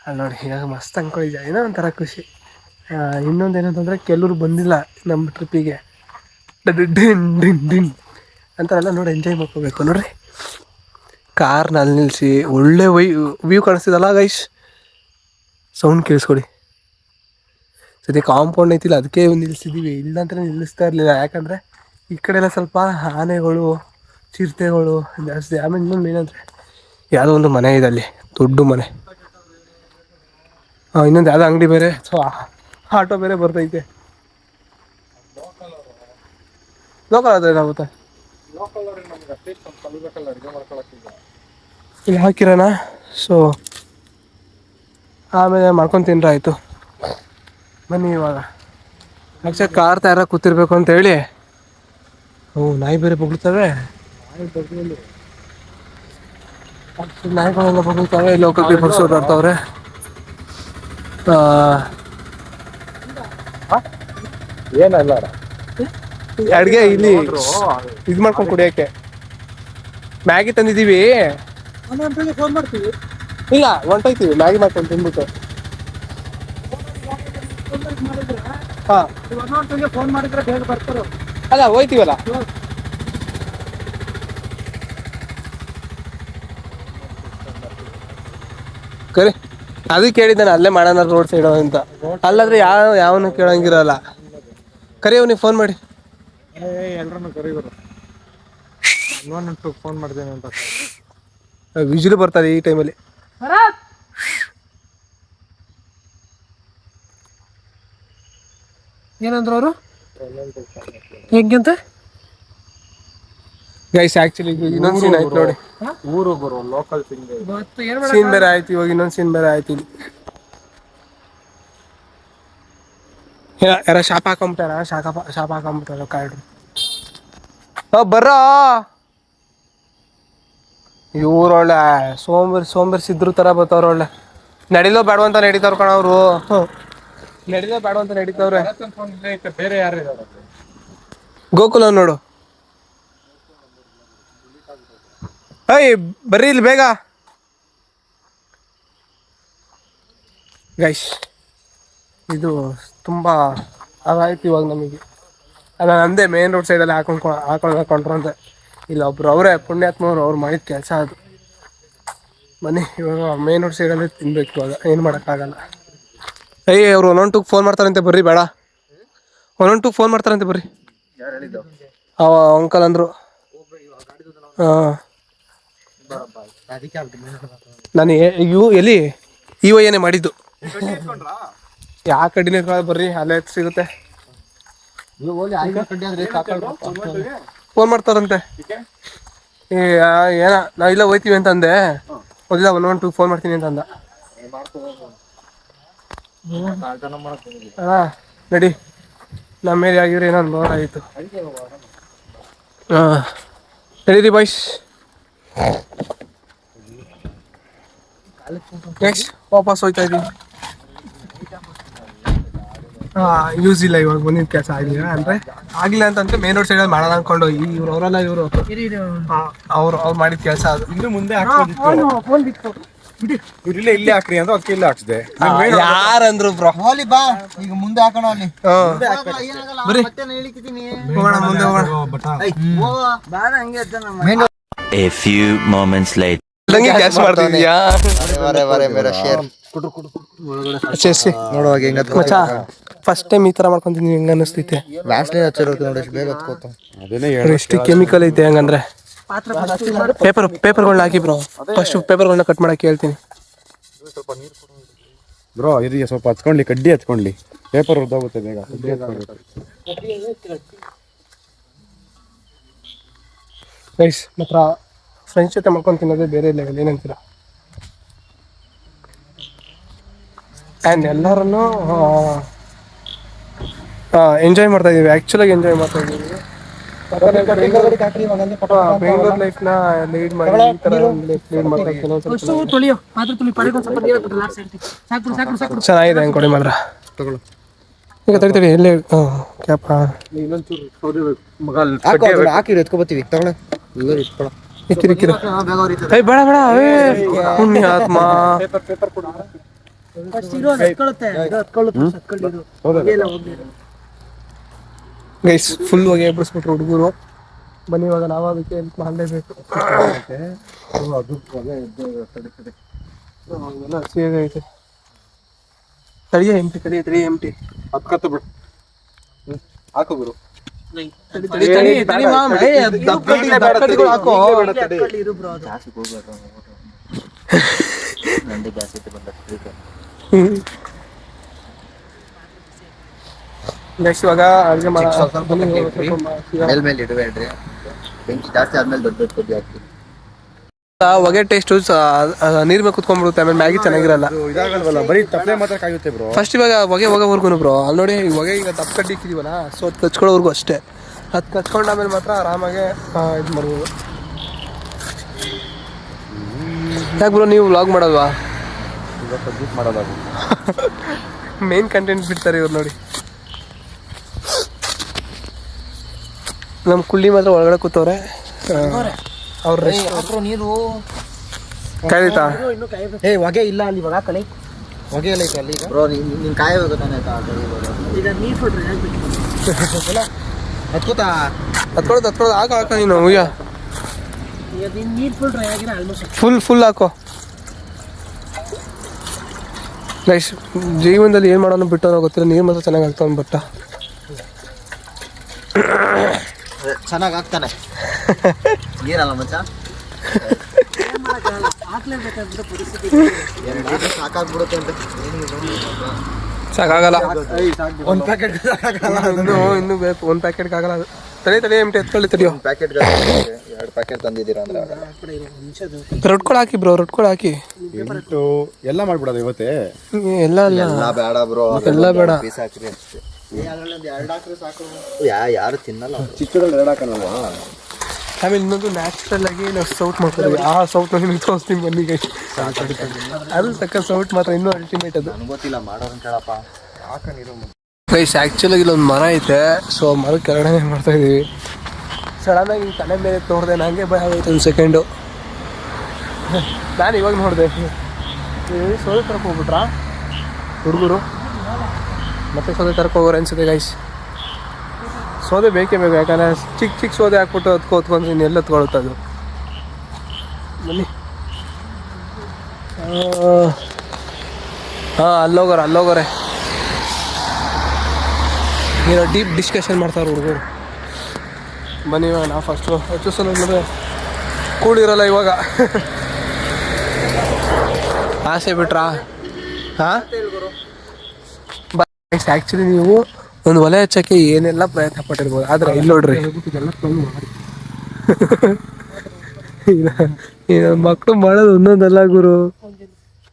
A: ಅಲ್ಲಿ ನೋಡಿ, ಇವಾಗ ಮಸ್ತ್ ಅನ್ಕೊಂಡಿದ್ದೆ. ಏನೋ ಒಂಥರ ಖುಷಿ. ಇನ್ನೊಂದು ಏನಂತಂದರೆ ಕೆಲವ್ರು ಬಂದಿಲ್ಲ ನಮ್ಮ ಟ್ರಿಪ್ಪಿಗೆ. ಡಿನ್ ಡಿನ್ ಡಿನ್ ಅಂತಾರೆಲ್ಲ ನೋಡಿ ಎಂಜಾಯ್ ಮಾಡ್ಕೋಬೇಕು. ನೋಡ್ರಿ ಕಾರ್ನಲ್ಲಿ ನಿಲ್ಲಿಸಿ ಒಳ್ಳೆ ವ್ಯೂ ಕಾಣಿಸ್ತಿದಲ್ಲ ಗೈಸ್. ಸೌಂಡ್ ಕೇಳಿಸ್ಕೊಡಿ. ಸದ್ಯ ಕಾಂಪೌಂಡ್ ಐತಿಲ್ಲ, ಅದಕ್ಕೆ ನಿಲ್ಲಿಸಿದ್ದೀವಿ. ಇಲ್ಲ ಅಂತ ನಿಲ್ಲಿಸ್ತಾ ಇರಲಿಲ್ಲ, ಯಾಕಂದರೆ ಈ ಕಡೆ ಎಲ್ಲ ಸ್ವಲ್ಪ ಆನೆಗಳು, ಚಿರತೆಗಳು ಜಾಸ್ತಿ. ಆಮೇಲೆ ಇನ್ನೊಂದು ಏನಂದರೆ ಯಾವುದೋ ಒಂದು ಮನೆ ಇದೆ ಅಲ್ಲಿ, ದೊಡ್ಡ ಮನೆ. ಇನ್ನೊಂದು ಯಾವುದೋ ಅಂಗಡಿ ಬೇರೆ, ಸೊ ಆಟೋ ಬೇರೆ ಬರ್ತೈತೆ. ಲೋಕಲ್ ಆದರೆ ಏನಾಗುತ್ತೆ? ಇಲ್ಲಿ ಹಾಕಿರೋಣ. ಸೊ ಆಮೇಲೆ ಮಾಡ್ಕೊಂಡು ತಿಂದ್ರೆ ಆಯಿತು. ಬನ್ನಿ ಇವಾಗ ಆ್ಯಕ್ಚುಲಿ ಕಾರ್ ತಯಾರ ಕೂತಿರ್ಬೇಕು ಅಂತೇಳಿ ನಾಯಿ ಬೇರೆ ಬೊಗಳ್ತವೆ. ನಾಯಿಗಳೆಲ್ಲ ಬೊಗಳ್ತವೆ. Local people's ಓಡಾಡ್ತವ್ರೆ.
B: ಏನಲ್ಲ
A: ಅಡ್ಗೆ ಇಲ್ಲಿ ಇದು ಮಾಡ್ಕೊಂಡು ಕುಡಿಯೋಕ್ಕೆ ಮ್ಯಾಗಿ ತಂದಿದ್ದೀವಿ.
C: ಫೋನ್ ಮಾಡ್ತೀವಿ.
A: ಇಲ್ಲ ಹೊಂಟೋಯ್ತೀವಿ ಮ್ಯಾಗಿ ಮಾಡ್ಕೊಂಡು ತಿಂದ್ಬಿಟ್ಟು. ಹಾಂ
C: ಫೋನ್ ಮಾಡಿದ್ರೆ ಬೇಗ ಬರ್ತಾರೆ.
A: ಅಲ್ಲ ಹೋಯ್ತೀವಲ್ಲ. ಕರಿ ಅದಕ್ಕೆ ಹೇಳಿದ್ದಾನೆ ಅಲ್ಲೇ ಮಾಡೋಣ ರೋಡ್ ಸೈಡ್ ಅಂತ. ಅಲ್ಲಾದ್ರೆ ಯಾವನು ಕೇಳಂಗಿರಲ್ಲ. ಕರಿ ಅವ್ನಿಗೆ ಫೋನ್ ಮಾಡಿ.
B: ಎಲ್ರನ್ನು ಕರೀವರು. ಇನ್ನೊಂದು ಫೋನ್ ಮಾಡ್ತೇನೆ ಅಂತ
A: ವಿಜುಲು ಬರ್ತಾರೆ ಈ ಟೈಮಲ್ಲಿ.
C: ಏನಂದ್ರು ಅವರು ಹೆಂಗಂತ
A: ಗೈಸ್ ಆಕ್ಚುಲಿ ಇನ್ನೊಂದು ಸೀನ್ ಆಯ್ತು ನೋಡಿ.
B: ಊರು ಬರೋ ಲೋಕಲ್
A: ಸೀನ್ ಬೇರೆ ಆಯ್ತು. ಇವಾಗ ಇನ್ನೊಂದು ಸೀನ್ ಬೇರೆ ಆಯ್ತು ಇಲ್ಲಿ. ಯಾರ ಶಾಪ ಹಾಕೊಂಬಿಟ್ಟಾರ. ಶಾಪ ಹಾಕೊಂಬಿಟ್ಟಾರ ಕಾರ್ಡು. ಬರ್ರೋ ಇವ್ರು ಒಳ್ಳೆ ಸೋಂಬೇರ್ಸಿದ್ರು ಥರ ಬರ್ತಾವ್ರ. ಒಳ್ಳೆ ನಡಿಲೋ ಬೇಡ ಅಂತ ನಡೀತಾವ್ರ ಕಣ ಅವರು. ನಡಿಲೋ ಬೇಡ ಅಂತ ನಡೀತಾವ್ರೆ.
B: ಬೇರೆ ಯಾರು ಇದಾರೆ?
A: ಗೋಕುಲ ನೋಡು. ಅಯ್ಯ ಬರ್ರಿ ಇಲ್ಲಿ ಬೇಗ ಗೈಸ್. ಇದು ತುಂಬ ಅದಾಯ್ತು ಇವಾಗ ನಮಗೆ. ನಾನು ಅಂದೆ ಮೇನ್ ರೋಡ್ ಸೈಡಲ್ಲಿ ಹಾಕೊಂಡ್ರು ಅಂತ. ಇಲ್ಲ ಒಬ್ರು ಅವರೇ ಪುಣ್ಯಾತ್ಮವ್ರು ಅವ್ರು ಮಾಡಿದ ಕೆಲಸ ಅದು. ಬನ್ನಿ ಇವಾಗ ಮೇನ್ ರೋಡ್ ಸೈಡಲ್ಲೇ ತಿನ್ಬೇಕು ಇವಾಗ. ಏನು ಮಾಡೋಕ್ಕಾಗಲ್ಲ. ಅವ್ರು 112 ಫೋನ್ ಮಾಡ್ತಾರಂತೆ ಬರ್ರಿ. ಬೇಡ 112 ಫೋನ್ ಮಾಡ್ತಾರಂತೆ ಬರ್ರಿ. ಅವ ಅಂಕಲ್ ಅಂದರು. ಹಾಂ ನಾನು ಎಲ್ಲಿ ಏನೇ ಮಾಡಿದ್ದು. ಯಾ ಕಡ್ಡಿನ ಬರ್ರಿ ಅಲ್ಲೇ ಸಿಗುತ್ತೆ. ಫೋನ್ ಮಾಡ್ತಾರಂತೆ. ಏನ ನಾವು ಇಲ್ಲ ಹೋಯ್ತೀವಿ ಅಂತ ಅಂದೆ. ಹೋಗಿಲ್ಲ 112 ಫೋನ್ ಮಾಡ್ತೀನಿ ಅಂತ ಅಂದ. ನಡಿ ನಮ್ಮ ಮೇಲೆ ಆಗಿದ್ರೆ ಏನೋ ನೋಡಾಯಿತು. ಹಾಂ ನಡೀರಿ ಬಾಯ್ಸ್. ನೆಕ್ಸ್ಟ್ ವಾಪಸ್ ಹೋಯ್ತಾ ಇದ್ದೀವಿ. ಯೂಸ್ ಇಲ್ಲ ಇವಾಗ ಬಂದಿದ್ದ ಕೆಲಸ ಆಗಲಿಲ್ಲ ಅಂದರೆ ಆಗಲಿಲ್ಲ ಅಂತಂದ್ರೆ ಮೇನ್ ರೋಡ್ ಸೈಡಲ್ಲಿ ಮಾಡೋಣ ಅಂದ್ಕೊಂಡು ಇವ್ರು ಅವರಲ್ಲ ಇವರು ಅವ್ರು ಮಾಡಿದ ಕೆಲಸ ಅದು.
B: ಇನ್ನು ಮುಂದೆ ಇಲ್ಲೇ ಇಲ್ಲೇ ಹಾಕ್ರಿ ಅಂದ್ರೆ ಅದಕ್ಕೆ ಇಲ್ಲೇ ಹಾಕ್ಸಿದೆ.
A: ಯಾರಂದ್ರು ಬ್ರೋ
C: ಬಾ ಈಗ ಮುಂದೆ ಹಾಕೋಣ ಅಲ್ಲಿ.
A: ಬರ್ರಿ ಹೋಗೋಣ ಮುಂದೆ ಹೋಗೋಣ.
D: A few moments later.
A: Cash ಮಾಡ್ತಿದ್ಯಾ
C: ನೋಡುವಾಗ ಹೆಂಗ
A: ಮಚ್ಚಾ ಫಸ್ಟ್ ಟೈಮ್ ಈ ತರ ಮಾಡ್ಕೊಂತೀನಿ. ಹೆಂಗ ಅನಿಸ್ತೈತೆ?
C: ವ್ಯಾಸ್ಲಿನ್ ಹಚ್ಚಿರೋದು ನೋಡಿ ಬೇಗ ಹತ್ಕೋತ.
A: ಎಷ್ಟು ಕೆಮಿಕಲ್ ಐತೆ ಹಂಗಂದ್ರೆ. ಪೇಪರ್ಗಳನ್ನ ಹಾಕಿ ಬ್ರೋ. ಫಸ್ಟ್ ಪೇಪರ್ಗಳನ್ನ ಕಟ್ ಮಾಡಕ್ಕೆ ಹೇಳ್ತೀನಿ
E: ಬ್ರೋ. ಇದಕ್ಕೆ ಸ್ವಲ್ಪ ಹಚ್ಕೊಂಡ್ಲಿ, ಕಡ್ಡಿ ಹಚ್ಕೊಂಡ್ಲಿ, ಪೇಪರ್ ಉದ್ದಾಗುತ್ತೆ ಬೇಗ.
A: ಗೈಸ್ ಮಾತ್ರ ಫ್ರೆಂಡ್ಸ್ ಜೊತೆ ಮಾಡ್ಕೊಂಡು ತಿನ್ನೋದೇ ಬೇರೆ ಲೆವೆಲ್. ಏನಂತೀರ? ಆ್ಯಂಡ್ ಎಲ್ಲರನ್ನು ಎಂಜಾಯ್ ಮಾಡ್ತಾ ಇದೀವಿ. ಆ್ಯಕ್ಚುಲಾಗಿ ಎಂಜಾಯ್ ಮಾಡ್ತಾ ಇದ್ದೀವಿ. ಬೆಂಗಳೂರು ಲೈಫ್ನ ಲೀಡ್ ಮಾಡಿ ಈ ಥರ ಲೀಡ್ ಮಾಡ್ತಾ ಚೆನ್ನಾಗಿದೆ ಅನ್ಕೊಡಿ ಮಾತ್ರ. ಈಗ ತಡಿ ಎಲ್ಲೇ ಕ್ಯಾಪ್
C: ಹಾಕಿರಿ ಎತ್ಕೊಬತ್ತೀವಿ. ತಗೊಳ್ಳಿ
A: ಇಕ್ಕಿರ ಬೇಡ ಬೇಡ. ಪುಣ್ಯಾತ್ಮ ಗೈಸ್ ಫುಲ್ ಹೋಗಿ ಎಬ್ಬಿಸ್ಬಿಟ್ರು ಹುಡುಗರು. ಬನ್ನಿ ಇವಾಗ ನಾವು ಅದಕ್ಕೆ ಹೆಲ್ಪ್ ಮಾಡಲೇಬೇಕು. ಐತೆ ತಡಿಯ ಎಂಟಿ ತಡಿ ಎಂಟಿ
B: ಹತ್ಕತ್ತು ಬಿಡು. ಹಾಕು ಗುರು.
A: ನೆಕ್ಸ್ಟ್ ಇವಾಗ ಅಡುಗೆ
C: ಮೇಲೆ ಇಡಬೇಡ್ರಿ. ಬೆಂಕಿ ಜಾಸ್ತಿ ಆದ್ಮೇಲೆ ದೊಡ್ಡ ಕೊಬ್ಬಿ ಹಾಕಿ.
A: ಹೊಗೆ ಟೇಸ್ಟ್ ನೀರ್ ಮೇಲೆ ಕುತ್ಕೊಂಡ್ಬಿಡುತ್ತೆ. ಆಮೇಲೆ ಮ್ಯಾಗಿ ಚೆನ್ನಾಗಿರಲ್ಲ.
E: ಇದಾಗಲ್ವಲ್ಲ, ಬರೀ ತಪ್ಪಲೆ ಮಾತ್ರ ಕಾಯುತ್ತೆ ಬ್ರೋ.
A: ಫಸ್ಟ್ ಇವಾಗ ಹೊಗೆ ಹೋಗೋವರ್ಗು ಬ್ರೋ. ಅಲ್ಲಿ ನೋಡಿ ಹೊಗೆ ಈಗ ದಪ್ಪ ಕಡ್ಡಿ ಇಕ್ಕಿದೀವಲ್ಲ, ಸೊ ತಚ್ಕೊಳ್ಳೋವರೆಗೂ ಅಷ್ಟೇ. ಅದು ಕಚ್ಕೊಂಡು ಆಮೇಲೆ ಮಾತ್ರ ಆರಾಮಾಗೆ ಇದು ಮಾಡ್ಬೋದು. ಯಾಕೆ ಬ್ರೋ ನೀವು ವ್ಲಾಗ್ ಮಾಡೋಲ್ವಾ?
E: ಮಾಡೋದಾಗ
A: ಮೇನ್ ಕಂಟೆಂಟ್ ಬಿಡ್ತಾರೆ ಇವ್ರು ನೋಡಿ. ನಮ್ಮ ಕುಳ್ಳಿ ಮಾತ್ರ ಒಳಗಡೆ ಕೂತವ್ರೆ. ಅವ್ರ
C: ನೀರು
A: ಕಾಯ್ತಾ?
C: ಹೊಗೆ ಇಲ್ಲ ಅಲ್ಲಿ ಇವಾಗ ಕಳಿ ಹೊಗೆ ಎಲ್ಲ ಐತೆ ಅಲ್ಲಿ ಬ್ರೋ. ನೀನು ಕಾಯಬೇಕು ತಾನೇ ಈಗ ನೀರು ಫುಲ್ ಹತ್ಕೋತಾ
A: ಹತ್ಕೊಳ್ಳೋದು ಹಾಕ ನೀನು ಉಯ್ಯ ಫುಲ್ ಹಾಕೋ ಗೈಸ್. ಜೀವನದಲ್ಲಿ ಏನು ಮಾಡೋಣ ಬಿಟ್ಟು ಗೊತ್ತಿಲ್ಲ, ನೀರು ಮಾತ್ರ ಚೆನ್ನಾಗಿ ಆಗ್ತಾವ ಬಟ್ಟ
C: ಚೆನ್ನಾಗಿ ಆಗ್ತಾನೆ ನೀರಲ್ಲ ಮಚ್ಚ. ಸಾಕಾಗ್ಬಿಡುತ್ತೆ ಅಂತ
A: ಸಾಕಾಗಲ್ಲ.
C: ಒಂದು ಪ್ಯಾಕೆಟ್
A: ಇನ್ನೂ ಬೇಕು. ಒಂದು ಪ್ಯಾಕೆಟ್ಗೆ ಆಗಲ್ಲ ಅದು. ತಡಿ ಎಂಟಿ ಎತ್ಕೊಳ್ಳಿ ತಡಿಯೋ.
C: ಪ್ಯಾಕೆಟ್ 2 ಪ್ಯಾಕೆಟ್ ತಂದಿದ್ದೀರಾ ಅಂದ್ರೆ
A: ರೊಟ್ಕೊಳು ಹಾಕಿ ಬ್ರೋ, ರೊಟ್ಕೊಳು ಹಾಕಿ.
E: ಎಲ್ಲ ಮಾಡ್ಬಿಡೋದು ಇವತ್ತೇ.
A: ಎಲ್ಲ ಅಲ್ಲ,
C: ಎಲ್ಲ ಬೇಡ ಬ್ರೋ,
A: ಎಲ್ಲ ಬೇಡ.
C: ಪೀಸ್ ಹಾಕ್ರಿ ಅಷ್ಟೇ. ಯಾರು ತಿನ್ನಲ್ಲ.
E: ಚಿಕ್ಕದ್ರಲ್ಲಿ 2 ಹಾಕೋಣಲ್ವಾ?
A: ಆಮೇಲೆ ಇನ್ನೊಂದು ನ್ಯಾಚುರಲ್ ಆಗಿ ನಾವು ಸೌಟ್ ಮಾಡ್ತೀವಿ. ಆ ಸೌಟ್ ನಾನು ತೋರಿಸ್ತೀನಿ ಬನ್ನಿ ಗೈ. ಅದು ತಕ್ಕ ಸೌಟ್ ಮಾತ್ರ ಇನ್ನೂ ಅಲ್ಟಿಮೇಟ್. ಅದು
C: ನನಗೆ ಗೊತ್ತಿಲ್ಲ ಮಾಡೋರು ಕೇಳಪ್ಪ.
A: ಗೈಸ್ ಆ್ಯಕ್ಚುಲಾಗಿ ಇಲ್ಲೊಂದು ಮರ ಐತೆ. ಸೊ ಮರ ಕೆಳಗಡೆ ಏನು ಮಾಡ್ತಾ ಇದ್ದೀವಿ. ಸಡನ್ನಾಗಿ ಹಿಂಗೆ ತಲೆ ಮೇಲೆ ನೋಡಿದೆ, ನನಗೆ ಭಯ ಆಗೋಯ್ತು ಒಂದು ಸೆಕೆಂಡು. ನಾನು ಇವಾಗ ನೋಡಿದೆ ಸೋದೆ ತರಕ್ಕೆ ಹೋಗ್ಬಿಟ್ರಾ ಹುಡುಗರು. ಮತ್ತೆ ಸೋದೆ ತರಕ್ಕೆ ಹೋಗೋರು ಅನ್ಸುತ್ತೆ ಗೈಸ್. ಸೋದೆ ಬೇಕೇ ಬೇಕು, ಯಾಕಂದರೆ ಚಿಕ್ಕ ಸೋದೆ ಹಾಕ್ಬಿಟ್ಟು ಹೊತ್ಕೊಂಡು ಇನ್ನೆಲ್ಲ ಎತ್ಕೊಳುತ್ತೆ ಅದು. ಬನ್ನಿ. ಹಾಂ ಅಲ್ಲೋಗೋರೆ ಏನೋ ಡೀಪ್ ಡಿಸ್ಕಷನ್ ಮಾಡ್ತಾರೆ ಹುಡುಗರು. ಬನ್ನಿ ಇವಾಗ ನಾವು ಫಸ್ಟು ಸಲ ನೋಡಿದ್ರೆ ಕೂಡಿರಲ್ಲ ಇವಾಗ. ಆಸೆ ಬಿಟ್ರಾ? ಹಾಂ ಆ್ಯಕ್ಚುಲಿ ನೀವು ಒಂದು ಒಲೆ ಹಚ್ಚಕ್ಕೆ ಏನೆಲ್ಲ ಪ್ರಯತ್ನ ಪಟ್ಟಿರ್ಬೋದು, ಆದರೆ ಇಲ್ಲಿ ನೋಡ್ರಿ ಮಕ್ಕಳು ಮಾಡೋದು ಒಂದೊಂದಲ್ಲ ಗುರು.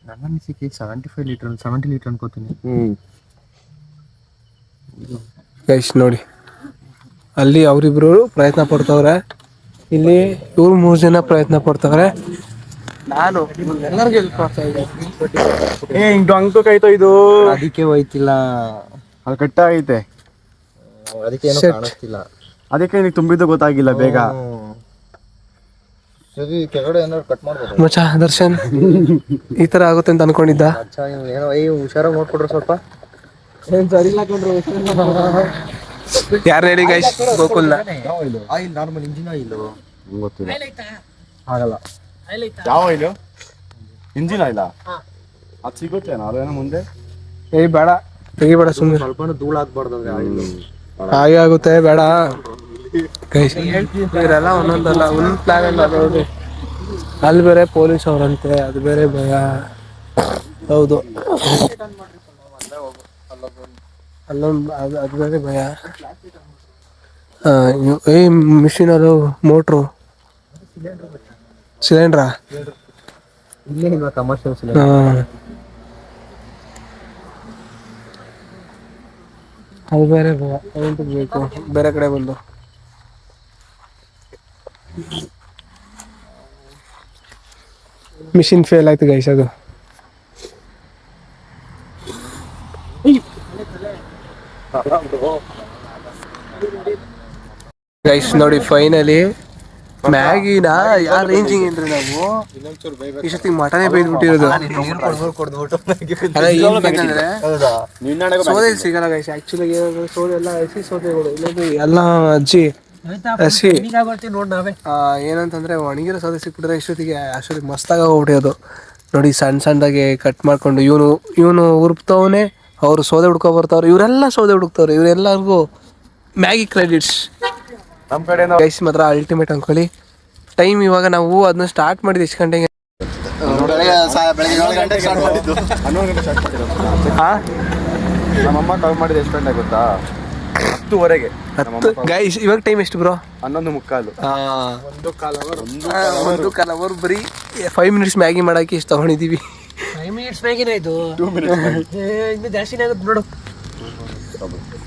C: ನನ್ನ ಅನಿಸಿಕೆ 70 ಲೀಟರ್ ಅನ್ಕೋತೀನಿ.
A: ಗೈಸ್ ನೋಡಿ, ಅಲ್ಲಿ ಅವರಿಬ್ರು ಪ್ರಯತ್ನ ಪಡ್ತವ್ರೆ, ಇಲ್ಲಿ ಇವ್ರು 3 ಜನ ಪ್ರಯತ್ನ ಪಡ್ತವ್ರೆ. ನಾನು ಎಲ್ಲರಿಗೂ ಹೆಲ್ಪ್ ಮಾಡ್ತಾ ಇದ್ದೀನಿ.
E: ಅಂಕೈತೋ ಇದು,
C: ಅದಕ್ಕೆ ಹೋಯ್ತಿಲ್ಲ,
E: ಅದು ಕಟ್ಟ ಆಗೈತೆ,
C: ಅದಕ್ಕೆ ಏನೋ ಕಾಣಿಸ್ತಿಲ್ಲ.
E: ಅದಕ್ಕೆ ನಿನಗೆ ತುಂಬಿದ್ದು ಗೊತ್ತಾಗಿಲ್ಲ ಬೇಗ.
C: ಸರಿ ಕೆಳಗಡೆ ಏನಾದ್ರು ಕಟ್ ಮಾಡ್ಬೋದು
A: ಮಚ್ಚ. ದರ್ಶನ್ ಈ ಥರ ಆಗುತ್ತೆ ಅಂತ ಅನ್ಕೊಂಡಿದ್ದ.
C: ಏನೋ ಹುಷಾರಾಗಿ ನೋಡ್ಕೊಡ್ರಿ ಸ್ವಲ್ಪ.
A: ಯಾರು ಹೇಳಿ ಗೈಸ್? ಗೋಕುಲ್ನ
C: ಆಯಿಲ್, ನಾರ್ಮಲ್ ಇಂಜಿನ್ ಆಯಿಲ್
E: ಗೊತ್ತಿಲ್ಲ, ಆಗಲ್ಲ. ಯಾವ ಆಯಿಲು? ಇಂಜಿನ್ ಆಯಿಲ್ಲ? ಅದು ಸಿಗುತ್ತೇನೋ ಅದೇನೋ ಮುಂದೆ?
A: ಬೇಡ ತೆಗಿಬೇಡ ಸುಮ್ಮನೆ,
C: ಸ್ವಲ್ಪ ಧೂಳು ಹಾಕ್ಬಾರ್ದು ಆಯಿಲ್.
A: ಹಾಗೆ ಆಗುತ್ತೆ, ಬೇಡ ಗೈಸ್. ಇವರೆಲ್ಲ ಒಂದೊಂದಲ್ಲ, ಒಂದು ಪ್ಲಾನ್ ಎಲ್ಲ ನೋಡಿ. ಅಲ್ಲಿ ಬೇರೆ ಪೊಲೀಸ್ ಅವರಂತೆ, ಅದು ಬೇರೆ ಭಯ. ಹೌದು, ಅಲ್ಲೊಂದು ಅದು ಬೇರೆ ಭಯ. ಮಿಷಿನ್ ಅದು ಮೋಟ್ರು ಸಿಲಿಂಡ್ರಾ
C: ಇಲ್ಲೇನಿಲ್ಲ, ಕಮರ್ಷಿಯಲ್
A: ಅದು ಬೇರೆ ಭಯ. ಅದಂತೂ ಬೇಕು ಬೇರೆ ಕಡೆ ಬಂದು. ಮಿಷಿನ್ ಫೇಲ್ ಆಯ್ತು ಗೈಸ್. ಅದು ಗೈಸ್ ನೋಡಿ, ಫೈನಲಿ ಮ್ಯಾಗಿನ ಯಾರು ರೇಂಜಿಂಗ್ ಅಂದ್ರೆ ನಾವು ಇಷ್ಟೊತ್ತಿ ಮಟನೇ ಬೈದ್ಬಿಟ್ಟಿರೋದು. ಅಲ್ಲ ಏನ್ ಬೇಕಂದ್ರೆ ಸೋದೆ ಸಿಗಲ್ಲ ಗೈಸ್. ಆಕ್ಚುಲಿ ಸೋದೆ ಎಲ್ಲ ಹಸಿ ಸೋದೆಗಳು, ಇಲ್ಲೊಂದು ಎಲ್ಲ ಅಜ್ಜಿ ಹಸಿ ಏನಂತಂದ್ರೆ ಒಣಗಿರೋ ಸೋದೆ ಸಿಕ್ಬಿಟ್ರೆ ಅಷ್ಟೊತ್ತಿಗೆ ಮಸ್ತಾಗ ಹೋಗ್ಬಿಟ್ಟಿರೋದು ನೋಡಿ. ಸಣ್ಣದಾಗೆ ಕಟ್ ಮಾಡ್ಕೊಂಡು ಇವನು ಉರುಪ್ತವನೇ, ಅವರು ಸೋದೆ ಹುಡ್ಕೊ ಬರ್ತಾವ್ರೆ, ಇವರೆಲ್ಲ ಸೋದೆ ಹುಡುಕ್ತವ್ರೆ. ಇವರೆಲ್ಲರಿಗೂ ಮ್ಯಾಗಿ ಕ್ರೆಡಿಟ್ಸ್.
E: ನಮ್ಮ ಕಡೆ
A: ಗೈಸ್ ಮಾತ್ರ ಅಲ್ಟಿಮೇಟ್ ಅನ್ಕೊಳ್ಳಿ. ಟೈಮ್ ಇವಾಗ ನಾವು ಅದನ್ನ ಸ್ಟಾರ್ಟ್ ಮಾಡಿದ್ದು ಎಷ್ಟು ಗಂಟೆಗೆ?
C: 11 ಗಂಟೆಗೆ ಸ್ಟಾರ್ಟ್ ಮಾಡಿದ್ದು.
E: 11 ಗಂಟೆ ಸ್ಟಾರ್ಟ್ ಮಾಡಿರೋದು. ನಮ್ಮಮ್ಮ ಕಾಲ್ ಮಾಡಿದ್ದು ಎಷ್ಟು ಗಂಟೆ ಗೊತ್ತಾ? 10:30ಗೆ.
A: ಗೈಸ್ ಇವಾಗ ಟೈಮ್ ಎಷ್ಟು ಬ್ರೋ?
E: 11:45.
A: 1 ಅವರ್ ಬರೀ 5 ಮಿನಿಟ್ಸ್ ಮ್ಯಾಗಿ ಮಾಡಕ್ಕೆ ಇಷ್ಟು ತಗೊಂಡಿದ್ದೀವಿ.
C: 5 ಮಿನಿಟ್ಸ್ ಮ್ಯಾಗಿನ ಇದು 2 ಮಿನಿಟ್ಸ್ ಇನ್ನು ಜಾಸ್ತಿನೇ ಆಗುತ್ತೆ ನೋಡು.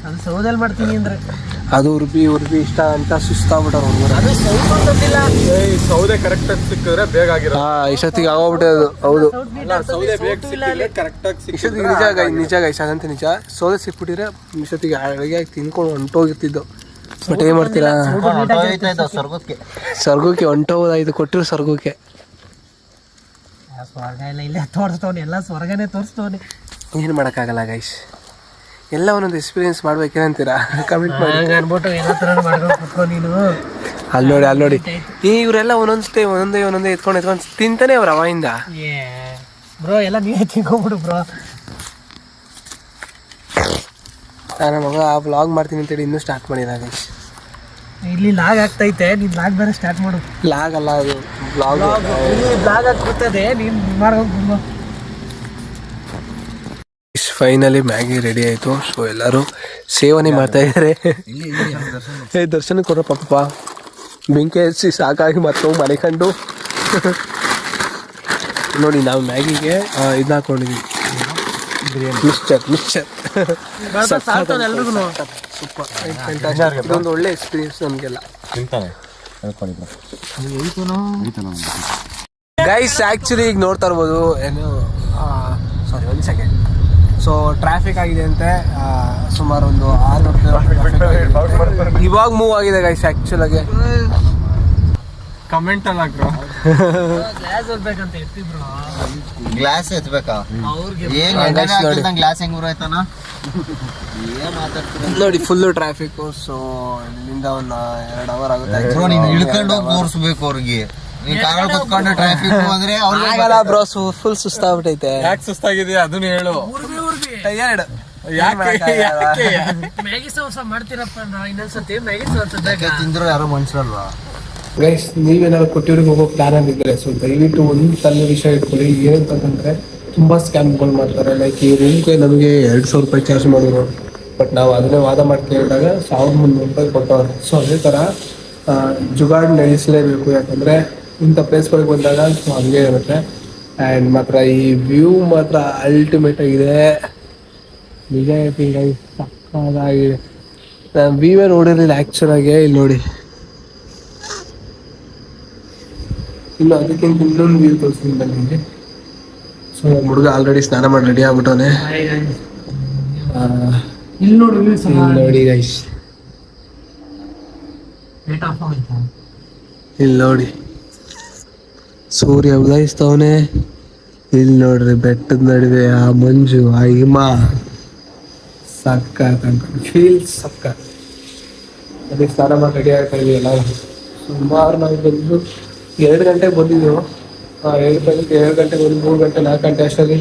C: ಅದು ಸೌದಲ್ಲಿ ಮಾಡ್ತೀನಿ ಅಂದ್ರೆ
A: ಅದು ಉರ್ಬಿ ಇಷ್ಟ ಅಂತ ಸುಸ್ತಾಗ್ಬಿಟ್ಟವ್ರು ಹುಡುಗರು.
C: ಅದು ಸೌತ್ ಅಂತಂದಿಲ್ಲ.
B: ಸೌದೆ ಕರೆಕ್ಟ್ ಆಗಿ ಸಿಕ್ಕಿದ್ರೆ ಬೇಗ ಆಗಿರೋ.
A: ಇಷ್ಟೊತ್ತಿಗೆ ಆಗೋಗ್ಬಿಟ್ಟೆ ಅದು. ಹೌದು
B: ಸೌದೆ ಬೇಗ ಸಿಕ್ಕಿದ್ರೆ ಕರೆಕ್ಟ್ ಆಗಿ
A: ಇಷ್ಟೊತ್ತಿಗೆ ನಿಜ ಗೈಸ್ ಅದಂತೆ ನಿಜ. ಸೌದೆ ಸಿಕ್ಬಿಟ್ಟಿದ್ರೆ ಇಷ್ಟೊತ್ತಿಗೆ ಅಡುಗೆ ತಿನ್ಕೊಂಡು ಹೊಂಟೋಗಿರ್ತಿದ್ದು. ಬಟ್ ಏನ್ ಮಾಡ್ತೀರಾ, ಸ್ವರ್ಗಕ್ಕೆ ಹೊಂಟೋಗೋದಾಯ್ತು, ಕೊಟ್ಟಿರೋ ಸ್ವರ್ಗಕ್ಕೆ.
C: ಸ್ವರ್ಗ ಎಲ್ಲ ಇಲ್ಲೇ ತೋರಿಸ್ತವನಿ, ಎಲ್ಲ ಸ್ವರ್ಗನೇ ತೋರಿಸ್ತವನಿ.
A: ಏನು ಮಾಡೋಕ್ಕಾಗಲ್ಲ ಗೈಸ್, ಎಲ್ಲ ಒಂದೊಂದು ಎಕ್ಸ್ಪೀರಿಯನ್ಸ್ ಮಾಡ್ಬೇಕೇನಂತೀರಾ? ಕಮೆಂಟ್ ಮಾಡಿ
C: ಅನ್ಬಿಟ್ಟು ಎಲ್ಲ ಥರ ಮಾಡ್ಕೊಂಡು ಕುತ್ಕೊ ನೀನು.
A: ಅಲ್ಲಿ ನೋಡಿ ಇವರೆಲ್ಲ ಒಂದೊಂದೇ ಎತ್ಕೊಂಡು ತಿಂತಾನೆ ಅವ್ರ ಅವಾಗಿಂದ.
C: ಬ್ರೋ ಎಲ್ಲ ನೀವೇ ತಿನ್ಕೊಂಬಿಡು ಬ್ರೋ.
A: ನನ್ನ ಮಗ ಆ ವ್ಲಾಗ್ ಮಾಡ್ತೀನಿ ಅಂತೇಳಿ ಇನ್ನೂ ಸ್ಟಾರ್ಟ್ ಮಾಡಿಲ್ಲ ಗೈಸ್.
C: ಇಲ್ಲಿ ಲಾಗ್ ಆಗ್ತೈತೆ, ನೀನ್ ಲಾಗ್ ಬೇರೆ ಸ್ಟಾರ್ಟ್ ಮಾಡು.
A: ಲಾಗ್ ಅಲ್ಲ ಅದು ವ್ಲಾಗ್.
C: ಲಾಗ್ ಆಗ್ಬಿಡ್ತದೆ, ನೀನ್ ಮಾಡ್ಕೊಂಡು.
A: ಫೈನಲಿ ಮ್ಯಾಗಿ ರೆಡಿ ಆಯಿತು. ಸೊ ಎಲ್ಲರೂ ಸೇವನೆ ಮಾಡ್ತಾ ಇದ್ದಾರೆ. ದರ್ಶನ ಕೊಡ್ರ ಪಾಪ, ಬೆಂಕಿ ಹಚ್ಚಿ ಸಾಕಾಗಿ ಮತ್ತೊಂದು ಮನೆ ಕಂಡು. ನೋಡಿ ನಾವು ಮ್ಯಾಗಿಗೆ ಇದನ್ನ ಹಾಕೊಂಡಿದ್ವಿ, ಮಿಕ್ಸ್ಚರ್. ಸೂಪರ್, ಇದೊಂದು ಒಳ್ಳೆ ಎಕ್ಸ್ಪೀರಿಯನ್ಸ್ ನಮಗೆಲ್ಲ. ಗೈಸ್ ಆ್ಯಕ್ಚುಲಿ ಈಗ ನೋಡ್ತಾ ಇರ್ಬೋದು ಏನು, ಸಾರಿ ಒಂದು ಸೆಕೆಂಡ್. ಸೊ ಟ್ರಾಫಿಕ್ ಆಗಿದೆ ಅಂತೆ, ಸುಮಾರು ಒಂದು 600 ಇವಾಗ ಮೂವ್ ಆಗಿದೆ ಗೈಸ್ ಆ್ಯಕ್ಚುಲಾಗಿ.
B: ಕಮೆಂಟ್ ಅಲ್ಲ ಬ್ರೋ,
C: ಗ್ಲಾಸ್ ಓದ್ಬೇಕಂತ ಎತ್ತಿದ್ರು.
E: ಗ್ಲಾಸ್ ಎತ್ಬೇಕಾ? ಗ್ಲಾಸ್ ಹೆಂಗ್ ಬರೋಯ್ತಾನ?
A: ನೋಡಿ ಫುಲ್ಲು ಟ್ರಾಫಿಕ್. ಸೊ ಇಲ್ಲಿಂದ ಒಂದು 2 ಅವರ್ ಆಗುತ್ತೆ.
E: ನೀನು ಇಳ್ಕೊಂಡು ಹೋಗಿ ತೋರಿಸ್ಬೇಕು ಅವ್ರಿಗೆ. ನೀನ್ ಕಾರಲ್ಲಿ ಕುತ್ಕೊಂಡು ಟ್ರಾಫಿಕ್ ಅಂದ್ರೆ
A: ಆಗಲ್ಲ ಬ್ರೋ, ಫುಲ್ ಸುಸ್ತಾಗ್ಬಿಟ್ಟೈತೆ.
B: ಯಾಕೆ ಸುಸ್ತಾಗಿದೆಯಾ ಅದನ್ನು ಹೇಳು.
A: ಟಯರ್ಡ್.
C: ಮ್ಯಾಗಿ ಸಾಸ್ ಮಾಡ್ತೀರಪ್ಪ, ಇನ್ನೊಂದ್ಸತಿ ಮ್ಯಾಗಿ ಸಾಸ್
E: ತಿಂದ್ರು ಯಾರೋ ಮನುಷ್ಯರಲ್ವಾ?
A: ಗೈಸ್ ನೀವೇನಾದ್ರು ಕೊಟ್ಟಿವ್ರಿಗೆ ಹೋಗೋ ಪ್ಲಾನ್ ಆಗಿದ್ರೆ ಸೊ ದಯವಿಟ್ಟು ಒಂದು ತಲೆ ವಿಷಯ ಇಟ್ಕೊಳ್ಳಿ. ಏನಂತಂದ್ರೆ ತುಂಬಾ ಸ್ಕ್ಯಾಮ್ಗಳು ಮಾಡ್ತಾರೆ. ಲೈಕ್ ಈ ರೂಮ್ಗೆ ನಮಗೆ 2,000 ರೂಪಾಯಿ ಚಾರ್ಜ್ ಮಾಡಿದ್ರು, ಬಟ್ ನಾವು ಅದನ್ನೇ ವಾದ ಮಾಡಿ ಕೇಳಿದಾಗ 1,300 ರೂಪಾಯಿ ಕೊಟ್ಟವ್ರು. ಸೊ ಅದೇ ಥರ ಜುಗಾಡ್ ನಡೆಸಲೇಬೇಕು, ಯಾಕಂದರೆ ಇಂಥ ಪ್ಲೇಸ್ಗಳಿಗೆ ಬಂದಾಗ ಸೊ ಹಂಗೆ ಇರುತ್ತೆ. ಆ್ಯಂಡ್ ಮಾತ್ರ ಈ ವ್ಯೂ ಮಾತ್ರ ಅಲ್ಟಿಮೇಟ್ ಆಗಿದೆ, ನಿಜ ಹೇಳ್ತೀನಿ. ಸಕ್ಕತ್ತಾಗಿದೆ. ನಾನು ವ್ಯೂವೇ ನೋಡಿರಲಿಲ್ಲ ಆ್ಯಕ್ಚುಲಾಗಿ. ಇಲ್ಲಿ ನೋಡಿ, ಇನ್ನು ಅದಕ್ಕಿಂತ ಇನ್ನೊಂದು ವ್ಯೂ ತೋರಿಸ್ತೀನಿ ಬನ್ನಿ. ಸೊ ಹುಡುಗ ಆಲ್ರೆಡಿ ಸ್ನಾನ ಮಾಡಿ ರೆಡಿ ಆಗ್ಬಿಟ್ಟವನೆ.
C: ಇಲ್ಲಿ ನೋಡಿ,
A: ನೋಡಿ ಗೈಸ್, ಇಲ್ಲಿ ನೋಡಿ ಸೂರ್ಯ ಉದಯಿಸ್ತವನೆ. ಇಲ್ಲಿ ನೋಡ್ರಿ ಬೆಟ್ಟದ ನಡುವೆ ಆ ಮಂಜು, ಆ ಹಿಮ, ಸಕ್ಕ ಫೀಲ್ ಸಕ್ಕ. ಅದಕ್ಕೆ ಸ್ನಾನ ಮಾಡಿ ರೆಡಿ ಆಗ್ತಾ ಇದೀವಲ್ಲ. ಸುಮಾರು ನಾವು ಬಂದು 2 ಗಂಟೆಗೆ ಬಂದಿದ್ದೆವು. 2 ಗಂಟೆಗೆ ಒಂದು 3 ಗಂಟೆ 4 ಗಂಟೆ ಅಷ್ಟರಲ್ಲಿ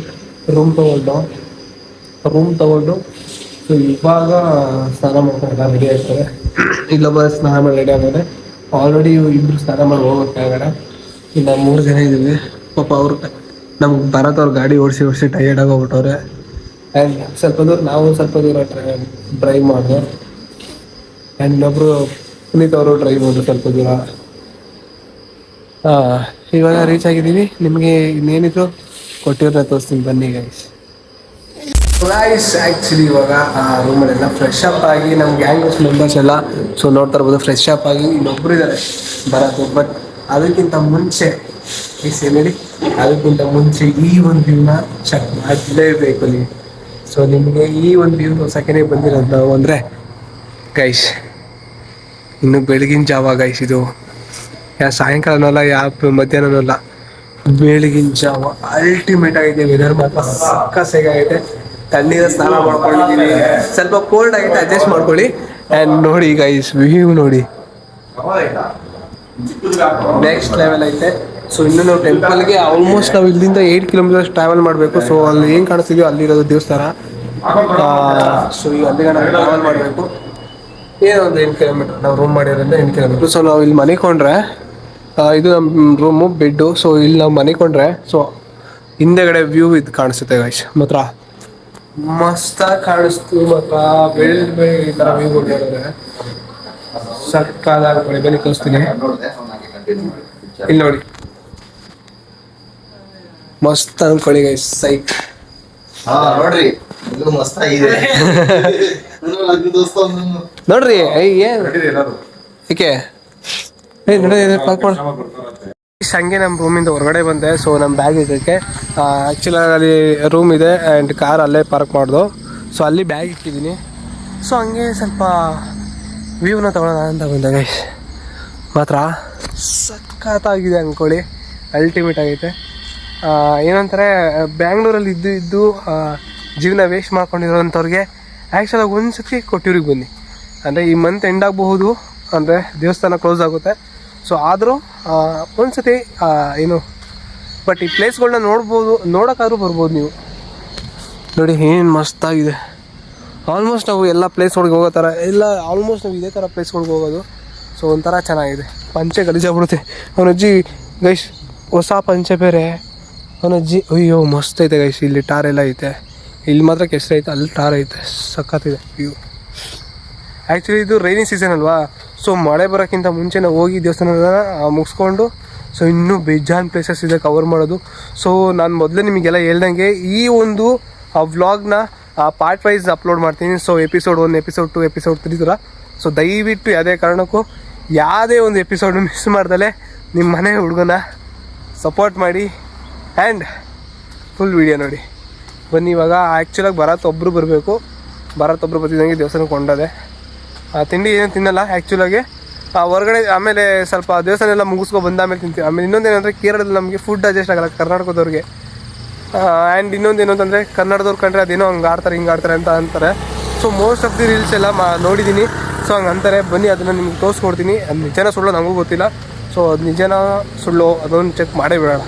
A: ರೂಮ್ ತಗೊಂಡು ಸೊ ಇವಾಗ ಸ್ನಾನ ಮಾಡ್ಕೊಂಡು ರೆಡಿ ಆಗ್ತಾರೆ. ಇಲ್ಲೊಬ್ಬ ಸ್ನಾನ ಮಾಡಿ ರೆಡಿ ಆಗೋದೆ. ಆಲ್ರೆಡಿ ಇಬ್ಬರು ಸ್ನಾನ ಮಾಡಿ ಹೋಗೋಕ್ಕಾಗಲ್ಲ. ಇನ್ನು 3 ಜನ ಇದ್ದೀವಿ. ಪಾಪ ಅವ್ರು ನಮ್ಗೆ ಬರತ್ತವ್ರು ಗಾಡಿ ಓಡಿಸಿ ಟಯರ್ಡ್ ಆಗೋಗ್ಬಿಟ್ಟವ್ರೆ. ಆ್ಯಂಡ್ ನಾವು ಸ್ವಲ್ಪ ದೂರ ಡ್ರೈವ್ ಮಾಡಿದೆ. ಆ್ಯಂಡ್ ಇನ್ನೊಬ್ರು ಪುನೀತ್ ಅವರು ಡ್ರೈವ್ ಮಾಡಿದ್ರು ಸ್ವಲ್ಪ ದೂರ. ಇವಾಗ ರೀಚ್ ಆಗಿದ್ದೀವಿ. ನಿಮಗೆ ಇನ್ನೇನಿದ್ರು ಕೊಟ್ಟಿರೋದ ತೋರಿಸ್ತೀನಿ ಬನ್ನಿ ಗೈಸ್. ಆ್ಯಕ್ಚುಲಿ ಇವಾಗ ರೂಮಲ್ಲೆಲ್ಲ ಫ್ರೆಶ್ ಅಪ್ ಆಗಿ ನಮ್ಮ ಗ್ಯಾಂಗ್ ಮೆಂಬರ್ಸ್ ಎಲ್ಲ ಸೊ ನೋಡ್ತಾ ಇರ್ಬೋದು, ಫ್ರೆಶ್ ಅಪ್ ಆಗಿ ಇನ್ನೊಬ್ರು ಇದ್ದಾರೆ ಬರೋದು. ಬಟ್ ಅದಕ್ಕಿಂತ ಮುಂಚೆ ಈ ಸೇರಿ ಅದಕ್ಕಿಂತ ಮುಂಚೆ ಈ ಒಂದು ವ್ಯೂನ ಚೆಕ್ ಮಾಡಲೇಬೇಕು ನೀವು. ಸೊ ನಿಮಗೆ ಈ ಒಂದು ವ್ಯೂ ತೋರ್ಸೋಕೆ ಬಂದಿರೋದು ನಾವು ಅಂದರೆ ಗೈಸ್, ಇನ್ನು ಬೆಳಗಿನ ಜಾವ ಗೈಸ್. ಇದು ಸಾಯಂಕಾಲನೂ ಅಲ್ಲ, ಮಧ್ಯಾಹ್ನನೂ ಅಲ್ಲ, ಬೆಳಗಿನ ಜಾವ ಅಲ್ಟಿಮೇಟ್ ಆಗಿದೆ. ವೆದರ್ ಮಾತ್ರ ಸಕ್ಕತ್ತಾಗೈತೆ. ತಣ್ಣೀರ ಸ್ನಾನ ಮಾಡ್ಕೊಂಡಿದ್ದೀನಿ. ಸ್ವಲ್ಪ ಕೋಲ್ಡ್ ಆಗಿದೆ, ಅಡ್ಜಸ್ಟ್ ಮಾಡ್ಕೊಳ್ಳಿ. ಆ್ಯಂಡ್ ನೋಡಿ ಗೈಸ್, ವ್ಯೂ ನೋಡಿ ನೆಕ್ಸ್ಟ್ ಲೆವೆಲ್ ಐತೆ. ಸೊ ಇನ್ನು ನಾವು ಟೆಂಪಲ್ಗೆ ಆಲ್ಮೋಸ್ಟ್ ನಾವು ಇಲ್ಲಿಂದ 8 ಕಿಲೋಮೀಟರ್ಸ್ ಟ್ರಾವೆಲ್ ಮಾಡಬೇಕು. ಸೊ ಅಲ್ಲಿ ಏನು ಕಾಣಿಸ್ತಿದೆಯೋ ಅಲ್ಲಿರೋದು ದೇವಸ್ಥಾನ. ಸೊ ಈಗ ಅಲ್ಲಿಗೆ ನಾವು ಟ್ರಾವೆಲ್ ಮಾಡಬೇಕು. ಏನೋ ಒಂದು 8 ಕಿಲೋಮೀಟರ್ ನಾವು ರೂಮ್ ಮಾಡಿರೋದ್ರಿಂದ 8 ಕಿಲೋಮೀಟರ್. ಸೊ ನಾವು ಇಲ್ಲಿ ಮನೆಕೊಂಡ್ರೆ ಇದು ನಮ್ಮ ರೂಮು, ಬೆಡ್ಡು. ಸೊ ಇಲ್ಲಿ ನಾವು ಮನೆಕೊಂಡ್ರೆ ಸೊ ಹಿಂದೆಗಡೆ ವ್ಯೂ ಇದು ಕಾಣಿಸುತ್ತೆ ಗೈಸ್. ಮಾತ್ರ ಮಸ್ತಾಗಿ ಕಾಣಿಸ್ತು. ಮಾತ್ರ ಬೆಳೆ ಈ ಥರ ವ್ಯೂ ಕೊಟ್ಟಿದ್ದಾರೆ. ಸಕ್ಕತ್ತಾಗಿ ಬನ್ನಿ ತೋರಿಸ್ತೀನಿ. ಇಲ್ಲಿ ನೋಡಿ, ಮಸ್ತ್ ಅನ್ಕೊಳ್ಳಿ ಗೈಸ್, ಸೈಕ್.
E: ನೋಡ್ರಿ
A: ನೋಡ್ರಿ ಏನ್ ಏಕೆ ಹಂಗೆ ನಮ್ಮ ರೂಮಿಂದ ಹೊರಗಡೆ ಬಂದೆ. ಸೊ ನಮ್ಮ ಬ್ಯಾಗ್ ಇದ್ದಕ್ಕೆ ಆ್ಯಕ್ಚುಲಿ ಅಲ್ಲಿ ರೂಮ್ ಇದೆ ಆ್ಯಂಡ್ ಕಾರ್ ಅಲ್ಲೇ ಪಾರ್ಕ್ ಮಾಡ್ದು. ಸೊ ಅಲ್ಲಿ ಬ್ಯಾಗ್ ಇಟ್ಟಿದ್ದೀನಿ. ಸೊ ಹಂಗೆ ಸ್ವಲ್ಪ ವ್ಯೂನ ತೊಗೊಳೋಣ ಅಂತ ಬಂದೆ ಗೈಸ್. ಮಾತ್ರ ಸಖತ್ತಾಗಿದೆ ಅಂದ್ಕೊಳ್ಳಿ, ಅಲ್ಟಿಮೇಟ್ ಆಗೈತೆ. ಏನಂತಾರೆ ಬ್ಯಾಂಗ್ಳೂರಲ್ಲಿ ಇದ್ದು ಜೀವನ ವೇಸ್ಟ್ ಮಾಡ್ಕೊಂಡಿರೋಂಥವ್ರಿಗೆ ಆ್ಯಕ್ಚುಲಾಗಿ ಒಂದು ಸತಿ ಕೊಟ್ಟಿವ್ರಿಗೆ ಬನ್ನಿ. ಅಂದರೆ ಈ ಮಂತ್ ಎಂಡ್ ಆಗಬಹುದು, ಅಂದರೆ ದೇವಸ್ಥಾನ ಕ್ಲೋಸ್ ಆಗುತ್ತೆ. ಸೊ ಆದರೂ ಒಂದು ಸತಿ ಏನು ಬಟ್ ಈ ಪ್ಲೇಸ್ಗಳನ್ನ ನೋಡ್ಬೋದು, ನೋಡೋಕ್ಕಾದ್ರೂ ಬರ್ಬೋದು ನೀವು. ನೋಡಿ ಏನು ಮಸ್ತಾಗಿದೆ. ಆಲ್ಮೋಸ್ಟ್ ನಾವು ಎಲ್ಲ ಪ್ಲೇಸ್ಗಳಿಗೆ ಹೋಗೋ ಥರ ಎಲ್ಲ ಆಲ್ಮೋಸ್ಟ್ ನಾವು ಇದೇ ಥರ ಪ್ಲೇಸ್ಗಳಿಗೆ ಹೋಗೋದು. ಸೊ ಒಂಥರ ಚೆನ್ನಾಗಿದೆ. ಪಂಚೆ ಗಲೀಜಾಗ್ಬಿಡುತ್ತೆ ಅವನಜ್ಜಿ ಗೈಸ್, ಹೊಸ ಪಂಚೆ ಬೇರೆ ಅವನಜ್ಜಿ. ಅಯ್ಯೋ ಮಸ್ತ್ ಐತೆ ಗೈಸ್. ಇಲ್ಲಿ ಟಾರ್ ಎಲ್ಲ ಐತೆ, ಇಲ್ಲಿ ಮಾತ್ರ ಕೆಸರು ಐತೆ, ಅಲ್ಲಿ ಟಾರ್ ಐತೆ. ಸಖತ್ತಿದೆ ವ್ಯೂ. ಆ್ಯಕ್ಚುಲಿ ಇದು ರೈನಿ ಸೀಸನ್ ಅಲ್ವಾ, ಸೊ ಮಳೆ ಬರೋಕ್ಕಿಂತ ಮುಂಚೆ ನಾವು ಹೋಗಿ ದೇವಸ್ಥಾನನ ಮುಗಿಸ್ಕೊಂಡು ಸೊ ಇನ್ನೂ ಬೇಜಾನ್ ಪ್ಲೇಸಸ್ ಇದೆ ಕವರ್ ಮಾಡೋದು. ಸೊ ನಾನು ಮೊದಲೇ ನಿಮಗೆಲ್ಲ ಹೇಳ್ದಂಗೆ ಈ ಒಂದು ವ್ಲಾಗ್ನ ಪಾರ್ಟ್ ವೈಸ್ ಅಪ್ಲೋಡ್ ಮಾಡ್ತೀನಿ. ಸೊ ಎಪಿಸೋಡ್ 1, ಎಪಿಸೋಡ್ 2, ಎಪಿಸೋಡ್ 3 ಥರ. ಸೊ ದಯವಿಟ್ಟು ಯಾವುದೇ ಕಾರಣಕ್ಕೂ ಯಾವುದೇ ಒಂದು ಎಪಿಸೋಡ್ ಮಿಸ್ ಮಾಡ್ದಲೆ ನಿಮ್ಮ ಮನೆ ಹುಡುಗನ ಸಪೋರ್ಟ್ ಮಾಡಿ ಆ್ಯಂಡ್ ಫುಲ್ ವೀಡಿಯೋ ನೋಡಿ. ಬನ್ನಿ ಇವಾಗ ಆ್ಯಕ್ಚುಲಾಗಿ ಭರತ್ ಒಬ್ಬರು ಬರಬೇಕು. ಭರತ್ ಒಬ್ಬರು ಬರ್ತಿದ್ದಂಗೆ ದೇವಸ್ಥಾನಕ್ಕೆ ಕೊಂಡದೆ. ತಿಂಡಿ ಏನು ತಿನ್ನಲ್ಲ ಆ್ಯಕ್ಚುಲಾಗಿ, ಹೊರಗಡೆ ಆಮೇಲೆ ಸ್ವಲ್ಪ ದೇವಸ್ಥಾನ ಎಲ್ಲ ಮುಗಿಸ್ಕೊಂಡು ಬಂದಾಮೇಲೆ ತಿಂತೀವಿ. ಆಮೇಲೆ ಇನ್ನೊಂದೇನಂದರೆ ಕೇರಳದಲ್ಲಿ ನಮಗೆ ಫುಡ್ ಅಡ್ಜಸ್ಟ್ ಆಗಲ್ಲ ಕರ್ನಾಟಕದವ್ರಿಗೆ. ಆ್ಯಂಡ್ ಇನ್ನೊಂದೇನು ಅಂತಂದರೆ ಕನ್ನಡದವ್ರು ಕಂಡ್ರೆ ಅದೇನೋ ಹಂಗೆ ಆಡ್ತಾರೆ ಹಿಂಗೆ ಆಡ್ತಾರೆ ಅಂತ ಅಂತಾರೆ. So most of the reels ಎಲ್ಲ ನೋಡಿದ್ದೀನಿ. ಸೊ ಹಂಗೆ ಅಂತಾರೆ. ಬನ್ನಿ ಅದನ್ನು ನಿಮ್ಗೆ ತೋರಿಸ್ಕೊಡ್ತೀನಿ. ಅದು ನಿಜನ ಸುಳ್ಳು ನನಗೂ ಗೊತ್ತಿಲ್ಲ. ಸೊ ಅದು ನಿಜನ ಸುಳ್ಳು ಅದೊಂದು ಚೆಕ್ ಮಾಡೇ ಬಿಡೋಣ.